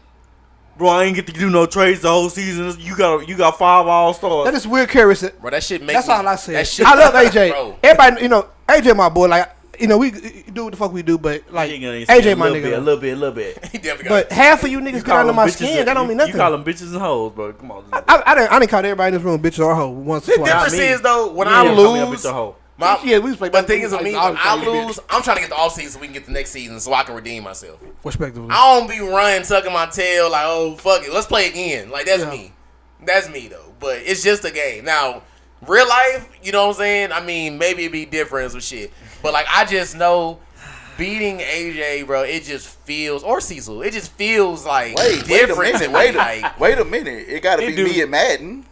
bro, I ain't get to do no trades the whole season. You got 5 All-Stars. That is weird, Carrie. Bro, that shit make That's me, all I said. That shit, I love AJ. Bro. Everybody, AJ my boy. Like, we do what the fuck we do, but like He gonna AJ my a nigga. little bit. He definitely got But half of you niggas You get under them my bitches skin. and- That don't mean nothing. You call them bitches and hoes, bro. Come on. I didn't call everybody in this room bitches or hoe once or The twice. difference me. is though when You I ain't call me a lose, bitch or hoe. Yeah, we was playing. but the thing is with me, when I bitch. lose, I'm trying to get the off season so we can get the next season so I can redeem myself. Respectively. I don't be running, tucking my tail like, oh fuck it, let's play again. Like that's Yeah. me. That's me though. But it's just a game. Now, real life, you know what I'm saying? I mean, maybe it'd be different with shit. But like I just know beating AJ, bro, it just feels or Cecil, it just feels like different to me. Wait a minute. It gotta be me and Madden.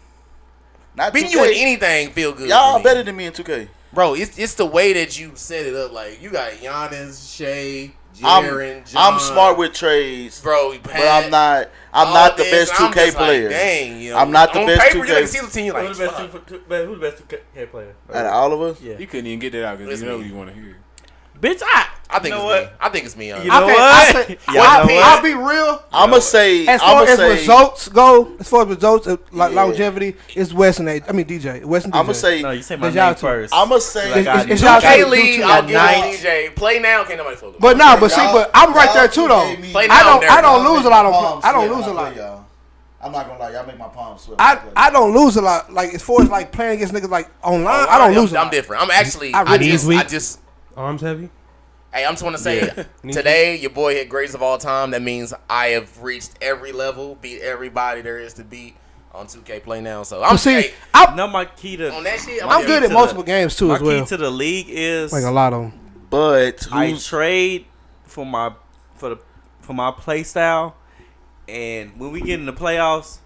Not Beating 2K. you in anything feel good. Y'all to me. better than me in 2K. Bro, it's the way that you set it up. Like, you got Giannis, Shea, Jaren, John. I'm smart with trades, bro, but I'm not the best 2K player. Like, dang, you know, I'm not the best paper, 2K. You like, see the team, you like, Who's the best 2K player? Out of all of us, You couldn't even get that out because you know what you want to hear. Bitch, I think it's me. I think it's me. You know what? I'll be real. I'm gonna say. As far as results go, like longevity, it's West and DJ. West and DJ. I'm gonna say. No, you say my name first. I'm gonna say. It's y'all K two. League. I'll give DJ. Play now. Can't nobody fool. But I'm right there too though. Play now. I don't lose a lot. I don't lose a lot. I'm not gonna lie, y'all make my palms sweat. I don't lose a lot. Like as far as like playing against niggas like online, I don't lose a lot. I'm different. I'm actually. I just. Arms heavy. Hey, I'm just want to say, today your boy hit greatest of all time. That means I have reached every level, beat everybody there is to beat on 2K Play now. So I'm my key to on that shit. I'm good at multiple games too as well. My key to the league is like a lot of them. But I trade for my play style, and when we get in the playoffs,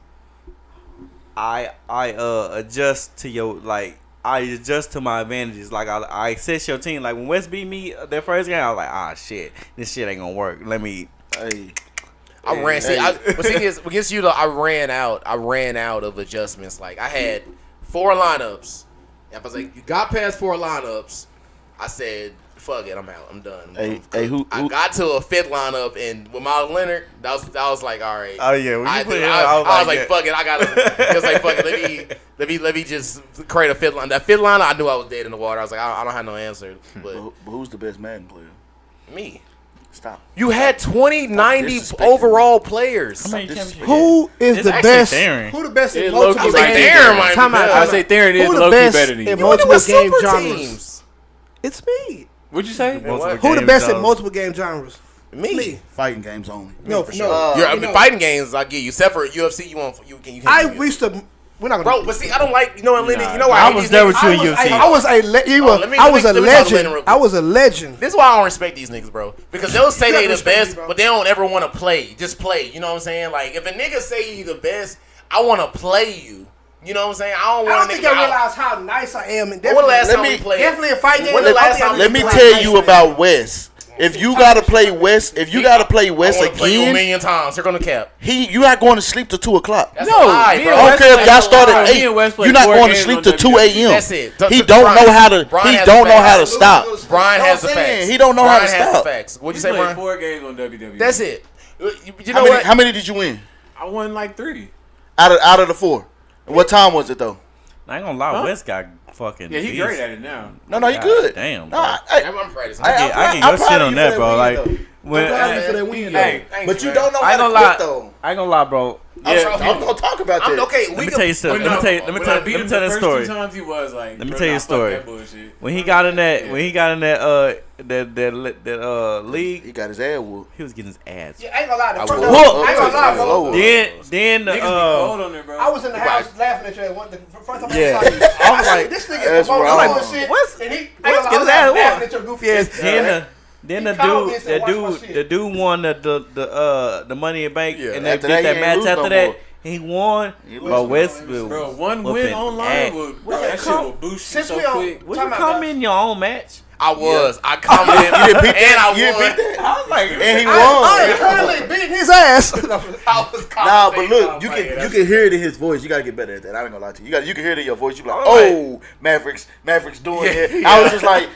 I adjust to your like. I adjust to my advantages. Like, I assess your team. Like, when West beat me their first game, I was like, shit. This shit ain't gonna work. Let me... I ran... But see, against you, though, I ran out of adjustments. Like, I had 4 lineups. If I was like, you got past 4 lineups, I said, fuck it, I'm out. I'm done. I got to a 5th lineup, and with Miles Leonard, that was like, all right. Oh, yeah. I was like, fuck it, I got to... It was like, fuck it, let me just create a 5th line. That 5th line, I knew I was dead in the water. I was like, I don't have no answer. But who's the best Madden player? Me. Stop. You had 90 overall players. Who is the best? Who the best in multiple games? I say Theron is low-key better than you. In multiple game genres. It's me. What'd you say? Who the best in multiple game genres? Me. Fighting games only. No. Fighting games, I get you. Except for UFC, you can. I used to. We're not gonna. Bro, but see, I don't like. You know what, Lenny? You know why I was never to UFC. I was a legend. This is why I don't respect these niggas, bro. Because they'll say they the best, but they don't ever want to play. Just play. You know what I'm saying? Like, if a nigga say you the best, I want to play you. You know what I'm saying? I don't think I realize how nice I am. And when the last time we played? Definitely a fight game. Let me tell you about Wes. If you gotta play West, again, play you a million times. They're gonna cap. You not going to sleep till 2 o'clock. That's a lie, bro. I don't care if y'all start at 8. You're not going to sleep till 2 a.m. That's it. He don't know how to. He don't know how to stop. Brian has the facts. He don't know how to stop. What'd you say, Brian? 4 games on WWE. That's it. You know what? How many did you win? I won like 3 out of the 4. What time was it though? I ain't gonna lie, West got fucking. Yeah, he great at it now. No, you good. Damn. No, I'm practicing. I get your shit on that, bro. Like, when for that win, but you don't know how to quit though. I ain't gonna lie, bro. Yeah, I'm gonna talk about that. Okay, let me tell you something. Let me tell that story. Times he was like, let me tell you a story. When he got in that league, he got his ass whooped. He was getting his ass. Yeah, I ain't gonna lie. I was in the house laughing at you. The first time I saw you, I was like, this nigga is shit. What's getting his ass laughing at your goofy ass. Then the dude won the Money in Bank, and they did that match after that. He won. But West, bro, one win online that shit will boost you so quick. Would you come in your own match? I was. I commented. You didn't beat that? And I won. I was like, and he won. I ain't currently beating his ass. I was nah, but look, you can hear it in his voice. You gotta get better at that. I ain't gonna lie to you. You can hear it in your voice. You be like, oh, Mavericks doing it. Yeah. I was just like,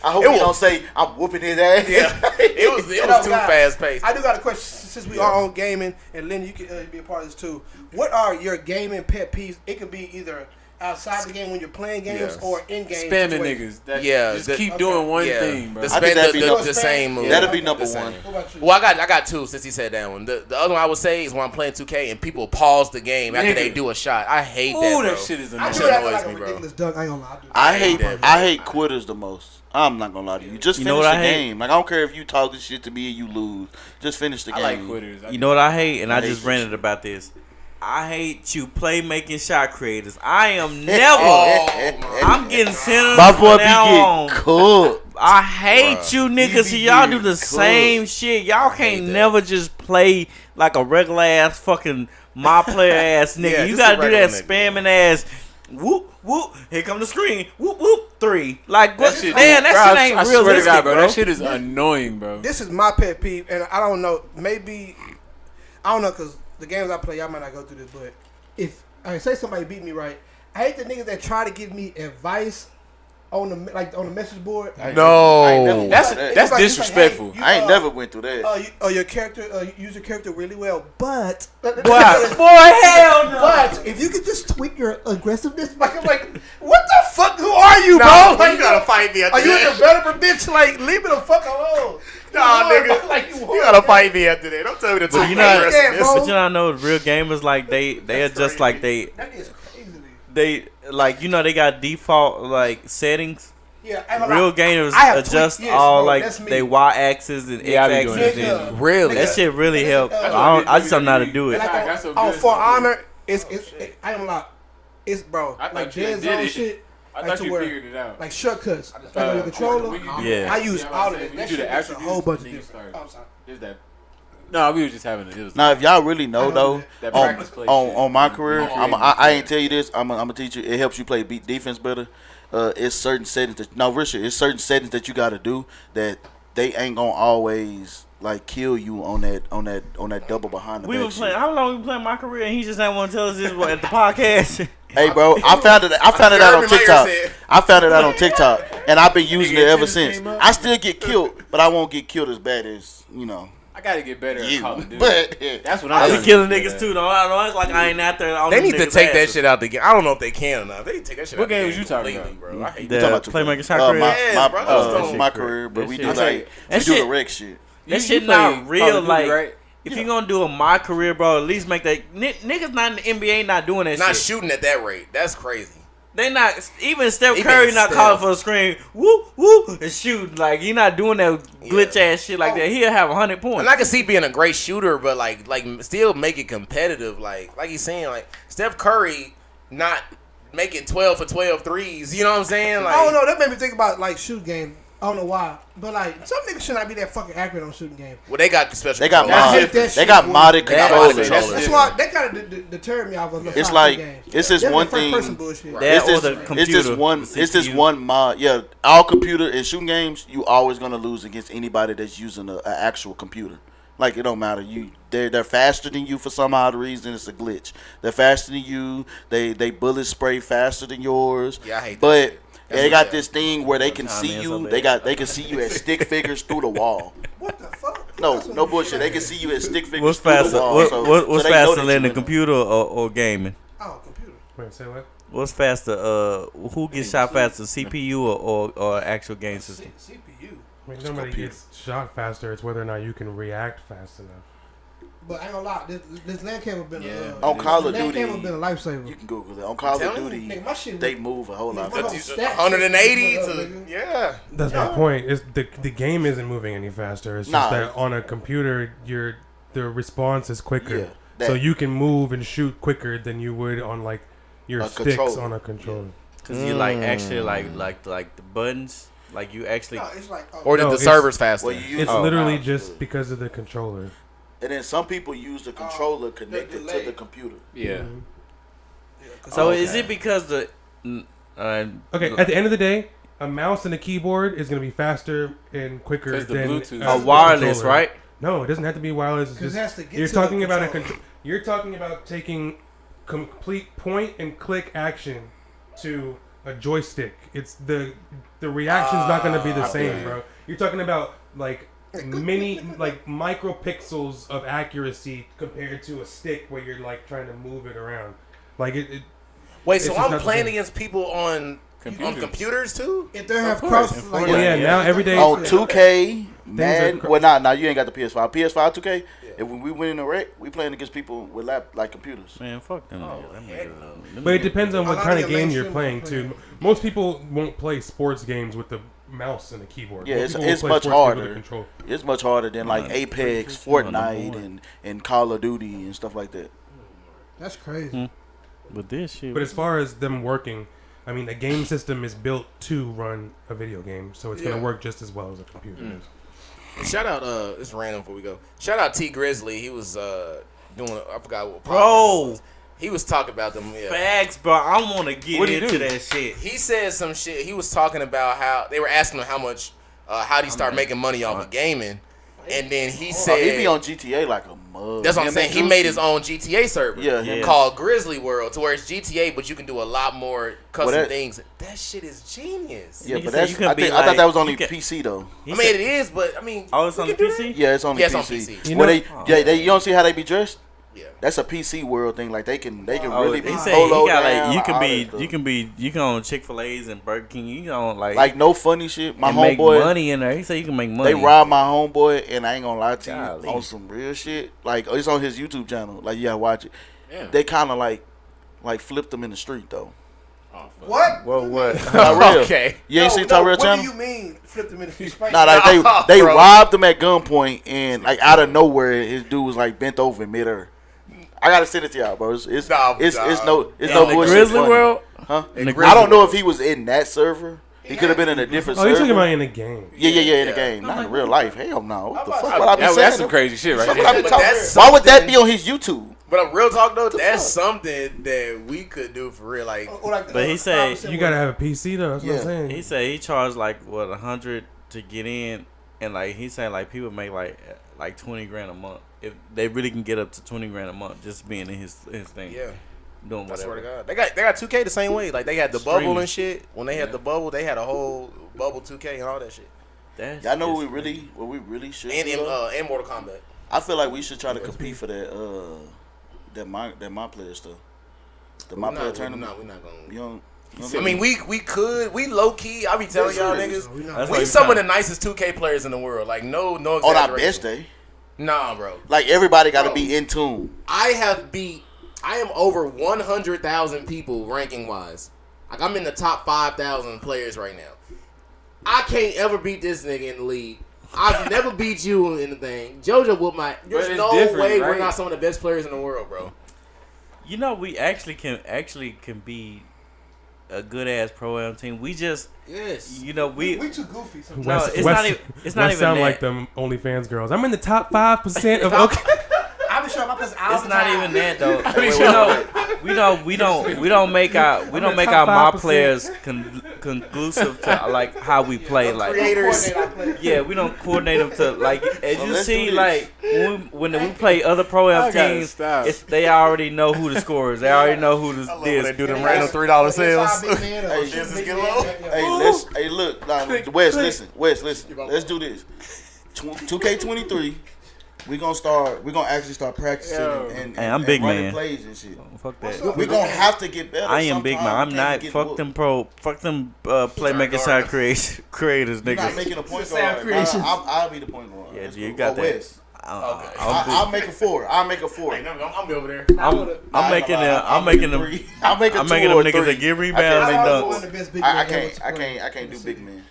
I hope he don't say I'm whooping his ass. Yeah, it was too fast paced. I do got a question since we are on gaming, and Lynn, you can be a part of this too. What are your gaming pet peeves? It could be either outside the game when you're playing games or in game. Spamming niggas. Just keep doing one thing, bro. The same move. That'll be number one. Well, I got 2 since he said that one. The other one I would say is when I'm playing 2K and people pause the game after they do a shot. I hate that, bro. That shit is annoying. That annoys me, bro. Dunk. I ain't gonna lie. I hate quitters the most. I'm not gonna lie to you. Just finish the game. Like, I don't care if you talk this shit to me and you lose. Just finish the game. I like quitters. You know what I hate? And I just ranted about this. I hate you playmaking shot creators. I am never. I'm getting centers. My boy be getting cooked. I hate you niggas. Y'all do the same shit. Y'all can't never just play like a regular ass fucking my player ass nigga. You gotta do that spamming ass. Whoop whoop. Here come the screen. Whoop whoop. 3. Like, what? shit, Damn, that bro, shit ain't I swear to realistic, God, bro. bro. That shit is annoying, bro. This is my pet peeve, and I don't know. Maybe I don't know because the games I play, y'all might not go through this. But if I say somebody beat me right, I hate the niggas that try to give me advice on the message board. No. That's It's disrespectful. like, hey, I ain't never went through that. Your character, you use your character really well, but Boy, hell no. But if you could just tweak your aggressiveness, like I'm like, what the fuck? Who are you, bro? Like, you gotta fight me after are you that. a developer, bitch? Like, leave me the fuck alone. Nah, nigga. Like, You gotta fight me after that. Don't tell me to But take you my know, aggressiveness. bro. but you know, I know real gamers like they are just like That is crazy. they like they got default like settings. Yeah, I ain't gonna Real lie. gamers I have adjust tweaked- yes, all bro, like that's me. they Y axis and Yeah, I be X doing axis. that. And Really? that shit really helps. That's I just don't know how to do it. Like, I got so on good For at Honor, it's I ain't gonna lie. It's bro, I thought like you dead did zone it. shit. I Like thought to you where, figured it out. like shortcuts, like on your controller. Yeah. I use all of it. You That do shit the makes a attributes, whole bunch of then you difference. start. Oh, I'm sorry. Is that? No, we were just having it. Was Now, if y'all really know though, that on practice play shit. on my career, Yeah. I ain't tell you this. I'm gonna teach you. It helps you play defense better. It's certain settings that it's certain settings that you gotta do that they ain't gonna always like kill you on that double behind the We back were shit. playing. How long we playing my career, and he just didn't want to tell us this at the podcast. Hey, bro, I found it out on TikTok. I found it out on TikTok, and I've been using it ever since. I still get killed, but I won't get killed as bad as I gotta get better at Call of Duty. But That's what I I'm be trying killing to get niggas at. too, though. I don't act like I ain't out there. On They them need to niggas' take that asses. shit out the game. I don't know if they can or not. They need to take that shit What out the game game was you talking completely, about? bro. I hate The that. Playmaker Shot Career. my shit career, but That we shit- do like that we do shit- the rec shit. That You shit play not Call real. of Duty, Like, right? if you gonna do a my career, bro, at least make that niggas not in the NBA not doing that Not shit. shooting at that rate. That's crazy. They not even Steph Even Curry not Steph. calling for a screen. Woo woo and shooting like he not doing that glitch ass shit like that. He'll have 100 points. And I can see being a great shooter, but like still make it competitive. Like he's saying, like Steph Curry not making 12 for 12 threes. You know what I'm saying? Like I don't know. That made me think about like shoot game. I don't know why, but like some niggas should not be that fucking accurate on shooting game. Well, they got special. They got controls. I hate modded. that They shit, got boy. modded That's controllers. That's why that kind of deterred me off of the It's like games. it's this That's one that first thing. person bullshit. That It's or this, the it's computer. this one. The It's this CPU. one mod. Yeah, all computer and shooting games, you always gonna lose against anybody that's using an actual computer. Like it don't matter. They're faster than you for some odd reason. It's a glitch. They're faster than you. They bullet spray faster than yours. Yeah, I hate that But shit. they got this thing where they can Nah, see man, you. so They bad. can see you as stick figures through the wall. What the fuck? No bullshit. They can see you as stick figures What's through faster? the wall. What's so they know faster that than you the in computer or gaming? Oh, computer. Wait, say what? What's faster? Who gets shot faster, CPU or actual game system? CPU. I mean, nobody gets shot faster. It's whether or not you can react fast enough. But I ain't gonna lie, this land cam have been On Call of land Duty, cam have been a lifesaver. You can Google it. On Call of telling Duty, Nigga, my shit they move a whole lot Yeah, faster. 180 What up, to nigga? yeah. That's my point. Is the game isn't moving any faster. It's Nah. just that on a computer, the response is quicker. Yeah, that- so you can move and shoot quicker than you would on like your A sticks controller. on a controller. Cause you like actually like the buttons, like you actually. No, it's like Or did No, the it's- servers faster? Well, you use It's Oh. literally just because of the controller. And then some people use the controller connected to delay. the computer. Yeah. So is Okay. it because the? Okay, at the end of the day, a mouse and a keyboard is going to be faster and quicker 'Cause the than Bluetooth- a wireless, controller. right? No, it doesn't have to be wireless. It's 'Cause just, it has to get you're to talking the about controller. you're talking about taking complete point and click action to a joystick. It's the reaction's not going to be the same, bro. You're talking about like micro pixels of accuracy compared to a stick where you're like trying to move it around. Like it Wait, It's so just I'm not the playing same. against people on computers too? if they have course. cross like well, yeah, now every day On 2K, man. are- Well, nah, you ain't got the PS5. PS5, 2K. And when we win in the rec, we playing against people with computers. Man, fuck them. niggas. But it depends on A what lot kind of of your game you're mainstream playing won't too. Most people won't play sports games with the mouse and the keyboard. Yeah, Most it's people will play much sports games with harder. the control. It's much harder than like Apex, Fortnite, and Call of Duty and stuff like that. that's crazy. But this shit. But as far as them working, I mean, the game system is built to run a video game, so it's Yeah. gonna work just as well as a computer is. Shout out, it's random before we go. Shout out T Grizzly. He was doing, I forgot what. Bro. He was talking about them. Yeah. Facts, bro. I want to get What'd he into do? that shit. He said some shit. He was talking about how they were asking him how much, how do you start making money off of gaming, and then he said he be on GTA like a mug. that's what I'm saying. He made his own GTA server, Yeah. called Grizzly World, to where it's GTA, but you can do a lot more custom Well, things. That shit is genius. Yeah, Nigga but said that's you can I be think I thought like- that was only you can- PC though. He I mean, said- it is, but I mean, Oh, it's on the you can do PC? that. Yeah, it's on the Yeah, it's on PC. PC. You When know- they you don't see how they be dressed? Yeah. That's a PC world thing. Like they can Oh, really he be said polo he got down, like you all can that stuff. on Chick-fil-A's and Burger King. You can like no funny shit. My and make homeboy, money in there. He said you can make money. they robbed my homeboy, and I ain't gonna lie to Golly. you, on some real shit. Like it's on his YouTube channel. Like you gotta watch it. Yeah. They kind of like flipped him in the street though. What? Whoa, what? Not real. Okay. You ain't seen Tyrell What do channel? you mean flip them in the street? Nah, like they Bro. robbed him at gunpoint, and like out of nowhere, his dude was like bent over in midair. I gotta send it to y'all, bro. It's no bullshit. Grizzly funny. World? Huh? In the I don't know if he was in that server. He could have been in a different Oh, server. you're talking about in the game. Yeah, in the game, not in real life. Hell no. What the fuck? What I be That's saying? some crazy shit right What there. I be But talking- that's Why would that something- be on his YouTube? But real talk though, that's something that we could do for real. Like, But he said You gotta have a PC though. That's what Yeah. I'm saying. he said he charged like what 100 to get in, and like he said like people make like 20 grand a month if they really can get up to 20 grand a month just being in his thing. yeah. Doing I swear to whatever. God, they got 2K the same way. Like they had the bubble Streaming. and shit. When they had the bubble, they had a whole bubble 2K and all that shit. That's Y'all know just- what we really should And do, though? and Mortal Kombat. I feel like we should try to compete for that my player stuff. The my player tournament. We're not gonna. You don't I mean, we could. We low key. I be telling y'all niggas. That's We like some of kinda- the nicest 2K players in the world. Like no on our exaggeration. best day. Nah, bro. Like everybody got to Bro. be in tune. I am over 100,000 people ranking wise. Like I'm in the top 5,000 players right now. I can't ever beat this nigga in the league. I've never beat you in the thing. JoJo whooped my. There's it's no different, way we're right? not some of the best players in the world, bro. You know, we actually can be a good ass pro am team. We just, Yes. you know, we too goofy sometimes. no, it's not even. It's not West even sound that. like them OnlyFans girls. I'm in the top 5% of okay. I be showing my place all It's the not time. even that though. We don't make our top my 5%. players conclusive to like how we play. Like Creators. yeah, we don't coordinate them to like as So you let's see do this. like when we play other pro am gotta teams, stop. it's, they already know who the scorers. They already know who the They do this. them random $3 sales. Hey, look, nah, Wes, listen. Let's do this. 2K23. We're gonna actually start practicing and Hey, I'm big running man. plays and shit. Fuck that. We're gonna have to get better. I am big man. I'm Sometimes not. can't Fuck get them whooped. fuck them playmaker side creators, You're not niggas. making a point guard. I'll be the point guard. Yeah, That's you cool. got Or that. Wes. Okay. I'll make a 4. I'll make a 4. I'm be over there. I'm making them. I'm making them. I'm making I'm making them niggas that give rebounds and dunks. I can't do big men.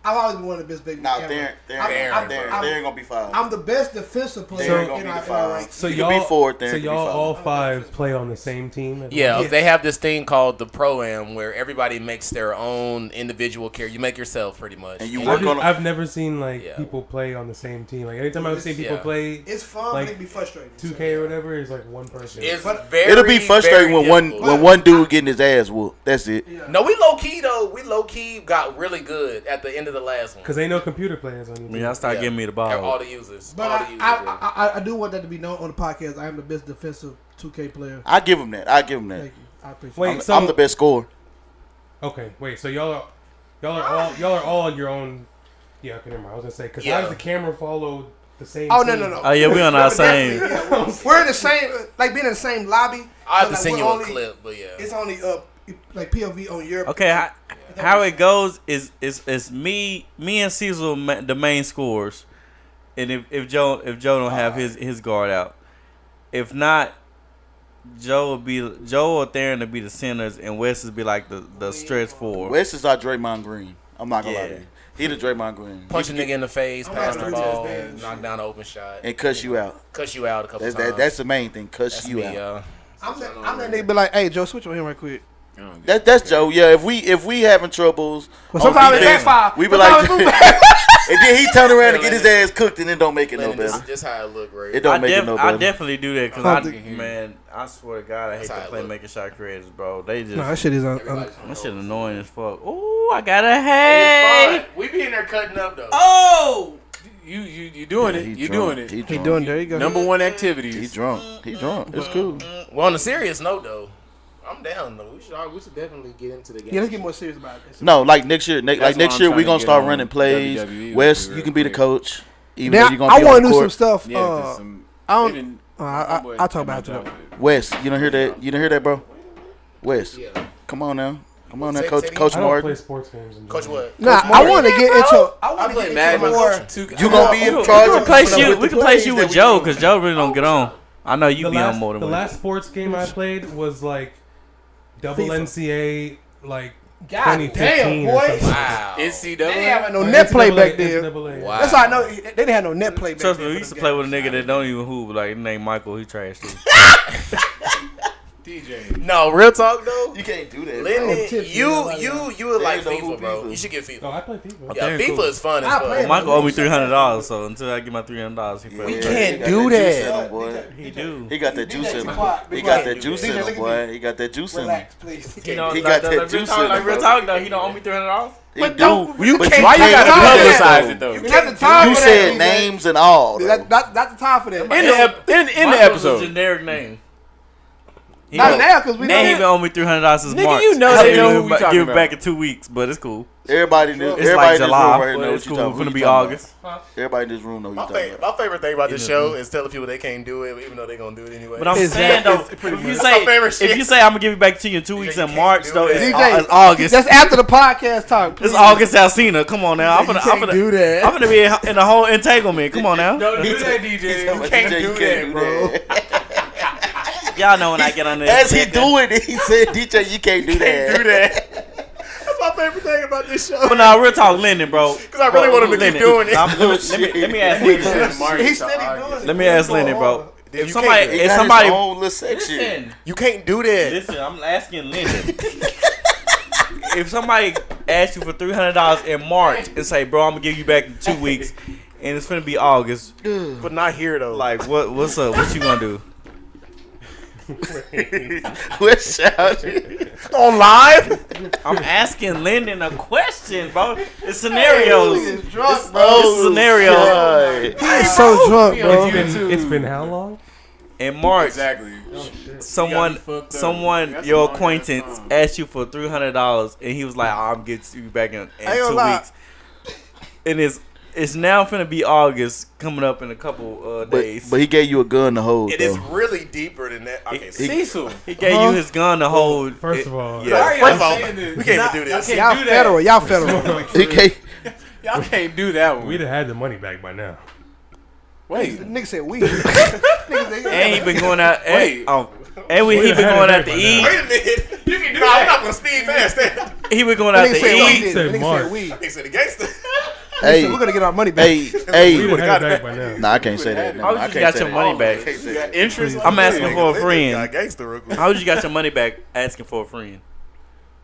I've always been one of the best big men. Nah, ever. Darren gonna be 5. I'm the best defensive player Darren in gonna be our the in our 5. rank. So You y'all, can be 4, Darren so can be y'all 5. all 5 play on the same team. Yeah, they have this thing called the Pro-Am where everybody makes their own individual character. You make yourself pretty much. And you work on. I've never seen like Yeah. people play on the same team. Like anytime I've seen people Yeah. play It's fun, Like, but it be frustrating. 2K or whatever, it's like one person. It's But very, It'll be frustrating very when difficult. one dude getting his ass whooped. That's it. No, we low key though. We low key got really good at the end of the last one. Because ain't no computer players on your When team. y'all start Yeah. giving me the All ball, the users. But all the users. yeah. I do want that to be known on the podcast. I am the best defensive 2K player. I give him that. Thank you. I appreciate Wait, it. so I'm the best scorer. okay, wait. So y'all are all on your own. Yeah, okay, never mind. I was gonna say because Yeah. how does the camera follow the same? Oh, team? no. oh yeah, we on our same. We're in the same, like being in the same lobby. I have but, to like, send we're you a only- clip, but yeah. It's only like POV on your. Okay, how it goes is me and Cecil the main scorers, and if Joe don't have his guard out, if not, Joe or Theron will be the centers, and Wes will be like the stretch forward. Wes is our Draymond Green. I'm not gonna lie to Yeah. you. He the Draymond Green. Punch a nigga in the face, pass the gonna ball, do this, knock down an open shot, And cuss you out. cuss you out a couple times. That's the main thing. Cuss That's you me, out. I'm that nigga be like, hey Joe, switch on him right quick. That's Joe. Yeah, if we having troubles, But on sometimes it defense, backfire. we be Sometimes like, it backfire. and then he turn around and get his ass cooked, and it don't make it no This better. is how it look, right? It don't make it no I better. definitely do that because I swear to God, I hate That's the how it playmaking shot creators, bro. They just No, that shit is that shit annoying as fuck. Ooh, I got a hey. We be in there cutting up though. Oh, You doing it. You doing it. He he doing. There you go. Number one He activities. drunk. He drunk. It's cool. Well, on a serious note though, I'm down though. We should definitely get into the game. Yeah, let's get more serious about it. No, like next year. That's Like why next I'm year, trying we to gonna get start on running plays. WWE Wes, real you can be the quick. coach. Even Now, though you're gonna I be want on to the do some court. stuff. Yeah, 'cause some, I don't. even- I'll talk about it. Wes, you don't hear that? You don't hear that, bro? Wes, come on now. Come on now, Say- Coach. say it Coach I don't play Morgan. sports games. In Coach general. what? Nah, Coach I Morgan? want to get into. I play Madden. You gonna be in charge we of replace coming up you. with We the can place plays you that with we Joe do. because Joe really don't get on. I know you The be on last, more than the one. last sports game I played was like double FIFA. NCAA, like God 2015 damn, or boy. something. Wow. They NCAA. didn't have no net play back then. NCAA. Wow. That's how I know they didn't have no net play back Trust then. me, we for used to them play with a games. nigga that don't even hoop. Like named Michael, he trash too. DJ. No, real talk though. You can't do that. Lyndon, tips, you man. would like There ain't no FIFA, bro. FIFA. You should get FIFA. No, I play FIFA. Yeah, damn, FIFA cool. is fun as I fuck. play it. Michael owed me $300, so until I get my $300, he We probably can't do that. he do. He got that juice in him. Be He got quiet. that juice in him, boy. He got that juice in him. Relax, please. You know, He got that real juice talk, in him, like real bro. talk though. He don't owe me $300. He But do. don't- you But can't- Why you can't gotta talk publicize that. it though? You got the time You for said that, names and all. though. Not the time for that. In the Michael's episode. a generic name. He Not don't- now, because we And he know. even owe me $300 since Nigga, March. you know I'll they give know it who we back- talking give it about. back in 2 weeks, but it's cool. Everybody knew. It's Everybody like in this July, room right but now know it's what you cool. talking It's gonna about. be August. Everybody in this room know what you talking about. My favorite thing about this show is telling people they can't do it, even though they're gonna do it anyway. But I'm Exactly. saying though, It's pretty if you much. say My favorite shit. if you say I'm gonna give it back to you in 2 weeks You in can't March do though, that. it's August. That's after the podcast talk. It's please. August Alcina. Come on now. I'm You gonna can't do that. I'm gonna be in a whole entanglement. Come on now. Don't do that, DJ. You can't do that, bro. Y'all know when I get on this. As he doing it, he said, "DJ, you can't do that." do that. That's my favorite thing about this show. But now real talk, Lyndon, bro. Because I really want him to keep doing it. Let me ask Lyndon. He's steady doing it. Let me ask Lyndon, bro. You If somebody, can't- He if got somebody, his own little section. listen, You can't do that. listen, I'm asking Lyndon. If somebody asks you for $300 in March and say, bro, I'm gonna give you back in 2 weeks, and it's gonna be August, But not here though. like what's up? What you gonna do? What's shouting? on live. I'm asking Lyndon a question, bro. It's scenarios. He's drunk, bro. Oh, It's a scenario. God. He's so drunk, bro. It's been how long? In March, Exactly. someone, You got me fucked up. someone, That's your a long ass acquaintance time. asked you for $300, and he was like, "I'm getting you back in I ain't gonna 2 lie. weeks." And it's now finna be August, coming up in a couple days. But he gave you a gun to hold. It is though. really deeper than that. Okay, Cecil. He gave you his gun to hold. First of all, yeah. First of all, saying this. we can't even do this. Y'all do that. federal. Y'all federal. He gave, Y'all can't do that one. we'd have had the money back by now. Wait. Nigga said we. Nigga said, And he been going out. Wait. And he been going out to eat. Wait a minute. You can do that. I'm not gonna speed past that. He been going out Nigga to said we eat. did. said Nigga March. said we. They said the gangster. hey, We're gonna get our money back. hey, We'd hey. have had it back by now. Nah, I can't say that. No, How I would you can't got say your that. money back? Can't say that. Interest. I'm asking for a Got friend. gangster real quick. How would you got your money back asking for a friend?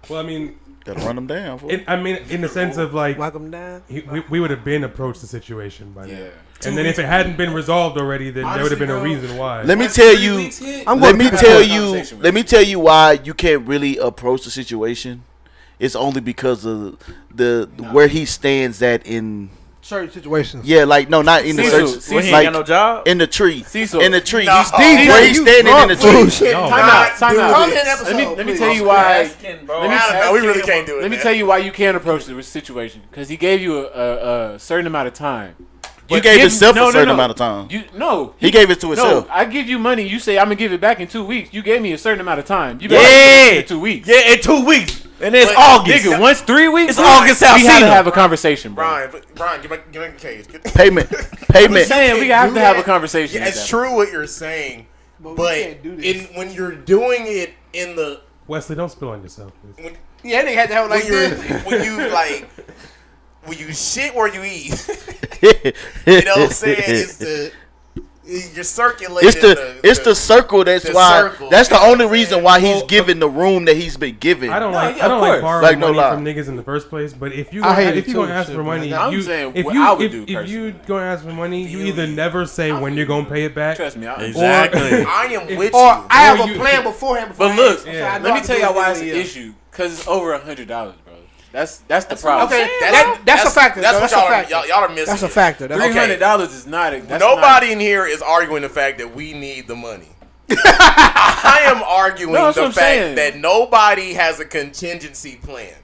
Well, I mean, Gotta run them down. fool. in the sense of like, Welcome down. we would have been approached the situation by now. Yeah. And then if it hadn't been resolved already, then there would have been a Honestly, reason why. Let me tell you. I'm Let gonna me keep it tell going. you. conversation with Let me tell you why you can't really approach the situation. It's only because of the where he stands at in. Certain situations. Yeah, like no, not in the Cecil, search. Well, he like ain't got no job. in the tree. Cecil. In the tree. No. He's DJ, where he's you standing in the drunk, tree. No. Time out. Time Come out. in episode, Let me please. tell you why. Asking, bro. Let me I don't know. We really can't do it. Let me man. tell you why you can't approach the situation. Because he gave you a certain amount of time. You But gave give- yourself no, a no, certain no. amount of time. He gave it to himself. No, I give you money. You say I'm gonna give it back in 2 weeks. You gave me a certain amount of time. You better Yeah. give it 2 weeks. Yeah, in 2 weeks. And it's But, August. Nigga, once 3 weeks. It's August We had to Alcina. have a conversation, bro. Brian, get back in the cage. Payment. I'm saying we have to have a conversation. Yeah, at it's that true what you're saying, we but can't do this. when you're doing it in the Wesley, don't spill on yourself, please. Yeah, they had to have it like this. when you shit where you eat. You know what I'm saying? It's the You're circulating. It's the circle. That's why. That's the only reason why he's given the room that he's been given. I don't like borrowing money from niggas in the first place. But if you gonna ask for money, if you gonna ask for money, you either never say when you're gonna pay it back. Trust me, exactly. I am with or you. I have a plan beforehand. But look, let me tell y'all why it's an issue. Because it's over $100, bro. That's the problem. Okay, that's a factor. That's what y'all are missing. That's a factor. $300 is not. Nobody in here is arguing the fact that we need the money. I am arguing the fact that nobody has a contingency plan.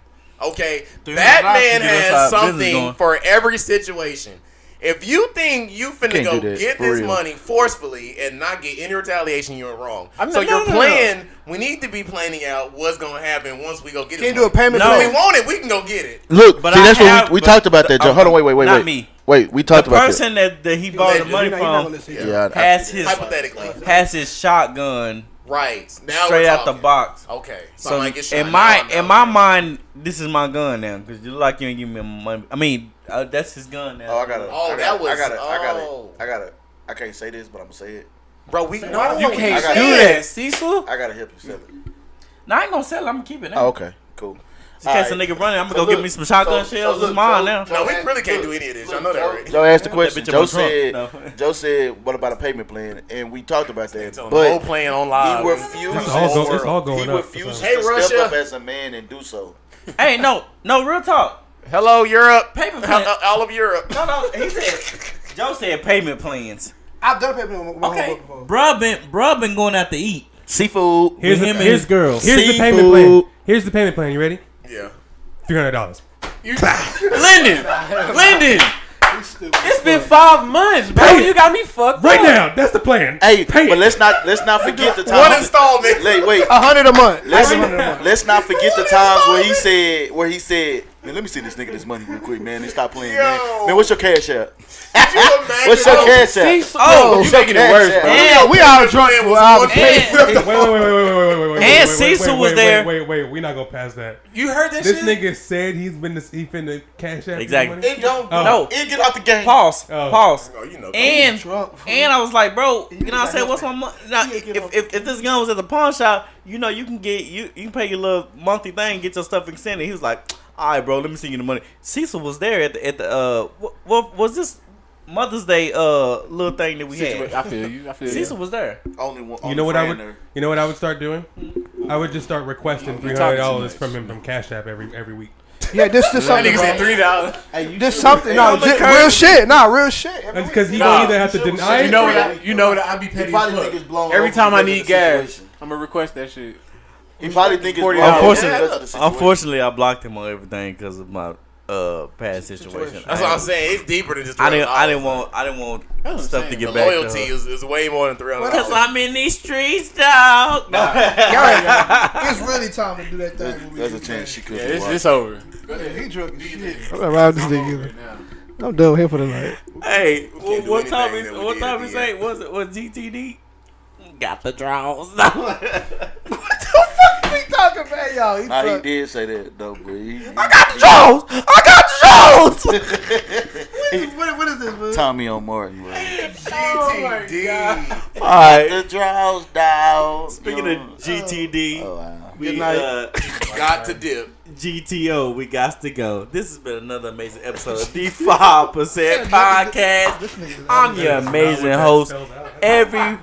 Okay, that man has something for every situation. If you think you finna go get this money forcefully and not get any retaliation, you're wrong. Your plan, we need to be planning out what's gonna happen once we go get it. Can't do a payment plan. If we want it, we can go get it. Look, but see, that's what we talked about that, Joe. Hold on, wait. Not me. Wait, we talked about that. The person that he borrowed the money from has his shotgun right now straight out the box. Okay, so in my mind, this is my gun now because you look like you ain't give me money. I mean, that's his gun now. Oh, I got it. I can't say this, but I'm gonna say it. Bro, we know you can't do that, Cecil. I gotta help you sell it. No, I ain't gonna sell it. I'm gonna keep it now. Oh, okay, cool. In case a nigga running, I'm gonna go get me some shotgun shells. It's mine now. No, we really can't do any of this. I know that, right? Joe asked the question. Joe said, "What about a payment plan?" And we talked about that. But plan on live. He refused. It's all going he up. refused to step up as a man and do so. Hey, no, real talk. Hello, Europe. Payment plan. All of Europe. No. He said. Joe said payment plans. I've done payment plans. Okay, bruh been going out to eat. Seafood. Here's him and his girl. Here's the payment plan. Here's the payment plan. You ready? Yeah. $300. Lyndon. It's been 5 months, bro. You got me fucked right up. now. That's the plan. Hey, but let's not forget the time. One installment. Wait. $100 a month. Let's not forget the times where he said, "Man, let me see this nigga this money real quick, man. And stop playing, man. Man, what's your cash app? What's your cash app? You making it worse, bro. We all drunk. Wait. And Cecil was there. Wait. We're not gonna pass that. You heard that This shit? nigga said he finna cash out. Exactly. It don't. No. It get out the game. Pause. Oh. Pause. Oh, you know, And I was like, bro, you know what I'm saying? What's my money? If this gun was at the pawn shop, you know you can get you can pay your little monthly thing, get your stuff extended. He was like, all right, bro, let me see you the money. Cecil was there at the what was this Mother's Day little thing that we had? I feel you. Cecil was there. Only one. You know what I would start doing? I would just start requesting $300 from him from Cash App every week. Yeah, this something. Nigga said $3. This something. No, real shit. Nah, real shit. Because he gonna either have to deny it. You know what? I be petty. Every time I need gas, I'm gonna request that shit. He probably think it's $40. Unfortunately, I blocked him on everything because of my past situation. That's what I'm saying. It's deeper than just. I didn't want stuff to get the back. Loyalty is way more than $300. Because I'm in these streets, dog. It's really time to do that thing. There's a chance she could. It's over. He drunk as shit. I'm around this nigga. I'm done with him for the night. Hey, what time we say? Was GTD? Got the draws. What the fuck are we talking about, y'all? He did say that though, bro. I got the draws. What is this, bro? Tommy on Martin, bro. GTD. All right. The draws down. Speaking of GTD, Good night. Got to dip. GTO, we got to go. This has been another amazing episode of the 5% Podcast. I'm your amazing host every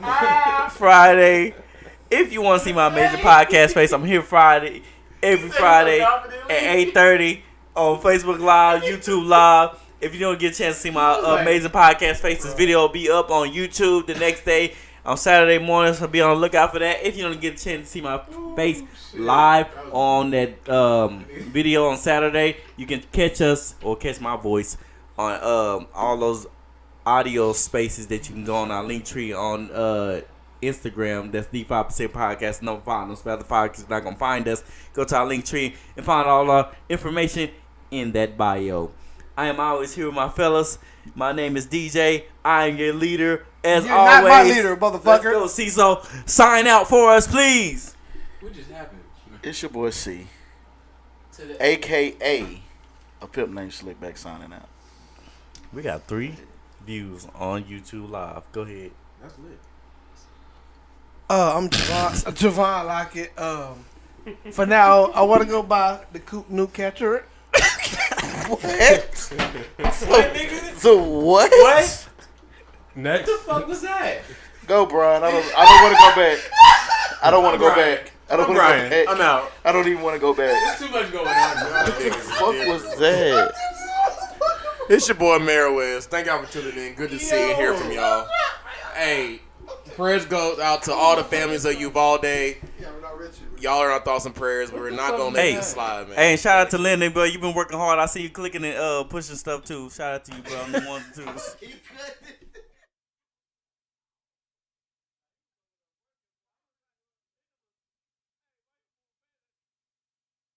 Friday. If you want to see my amazing podcast face, I'm here every Friday at 8:30 on Facebook Live, YouTube Live. If you don't get a chance to see my amazing podcast face, this video will be up on YouTube the next day. On Saturday mornings, so be on the lookout for that. If you don't get a chance to see my face live on that video on Saturday, you can catch us or catch my voice on all those audio spaces that you can go on our link tree on Instagram. That's the 5% Podcast. No, 5. No spell the 5 because you're not going to find us. Go to our link tree and find all our information in that bio. I am always here with my fellas. My name is DJ. I am your leader. As You're always, not my leader, motherfucker. Let's go, Cecil. Sign out for us, please. What just happened? It's your boy C, a.k.a. a pimp named Slickback signing out. We got 3 views on YouTube Live. Go ahead. That's lit. I'm Javon Lockett. For now, I want to go by the Coop New Catcher. What? So what? What? Next. What the fuck was that? Go, Brian. I don't want to go back. I don't want to go back. I don't want to go back. I'm out. I don't even want to go back. There's too much going on. What the fuck was that? It's your boy Meriwez. Thank y'all for tuning in. Good to see and hear from y'all. Hey, prayers go out to all the families of Uvalde. Y'all are our thoughts and prayers. We're not gonna let this slide, man. Hey, shout out to Lyndon, bro. You've been working hard. I see you clicking and pushing stuff too. Shout out to you, bro. I'm the one too.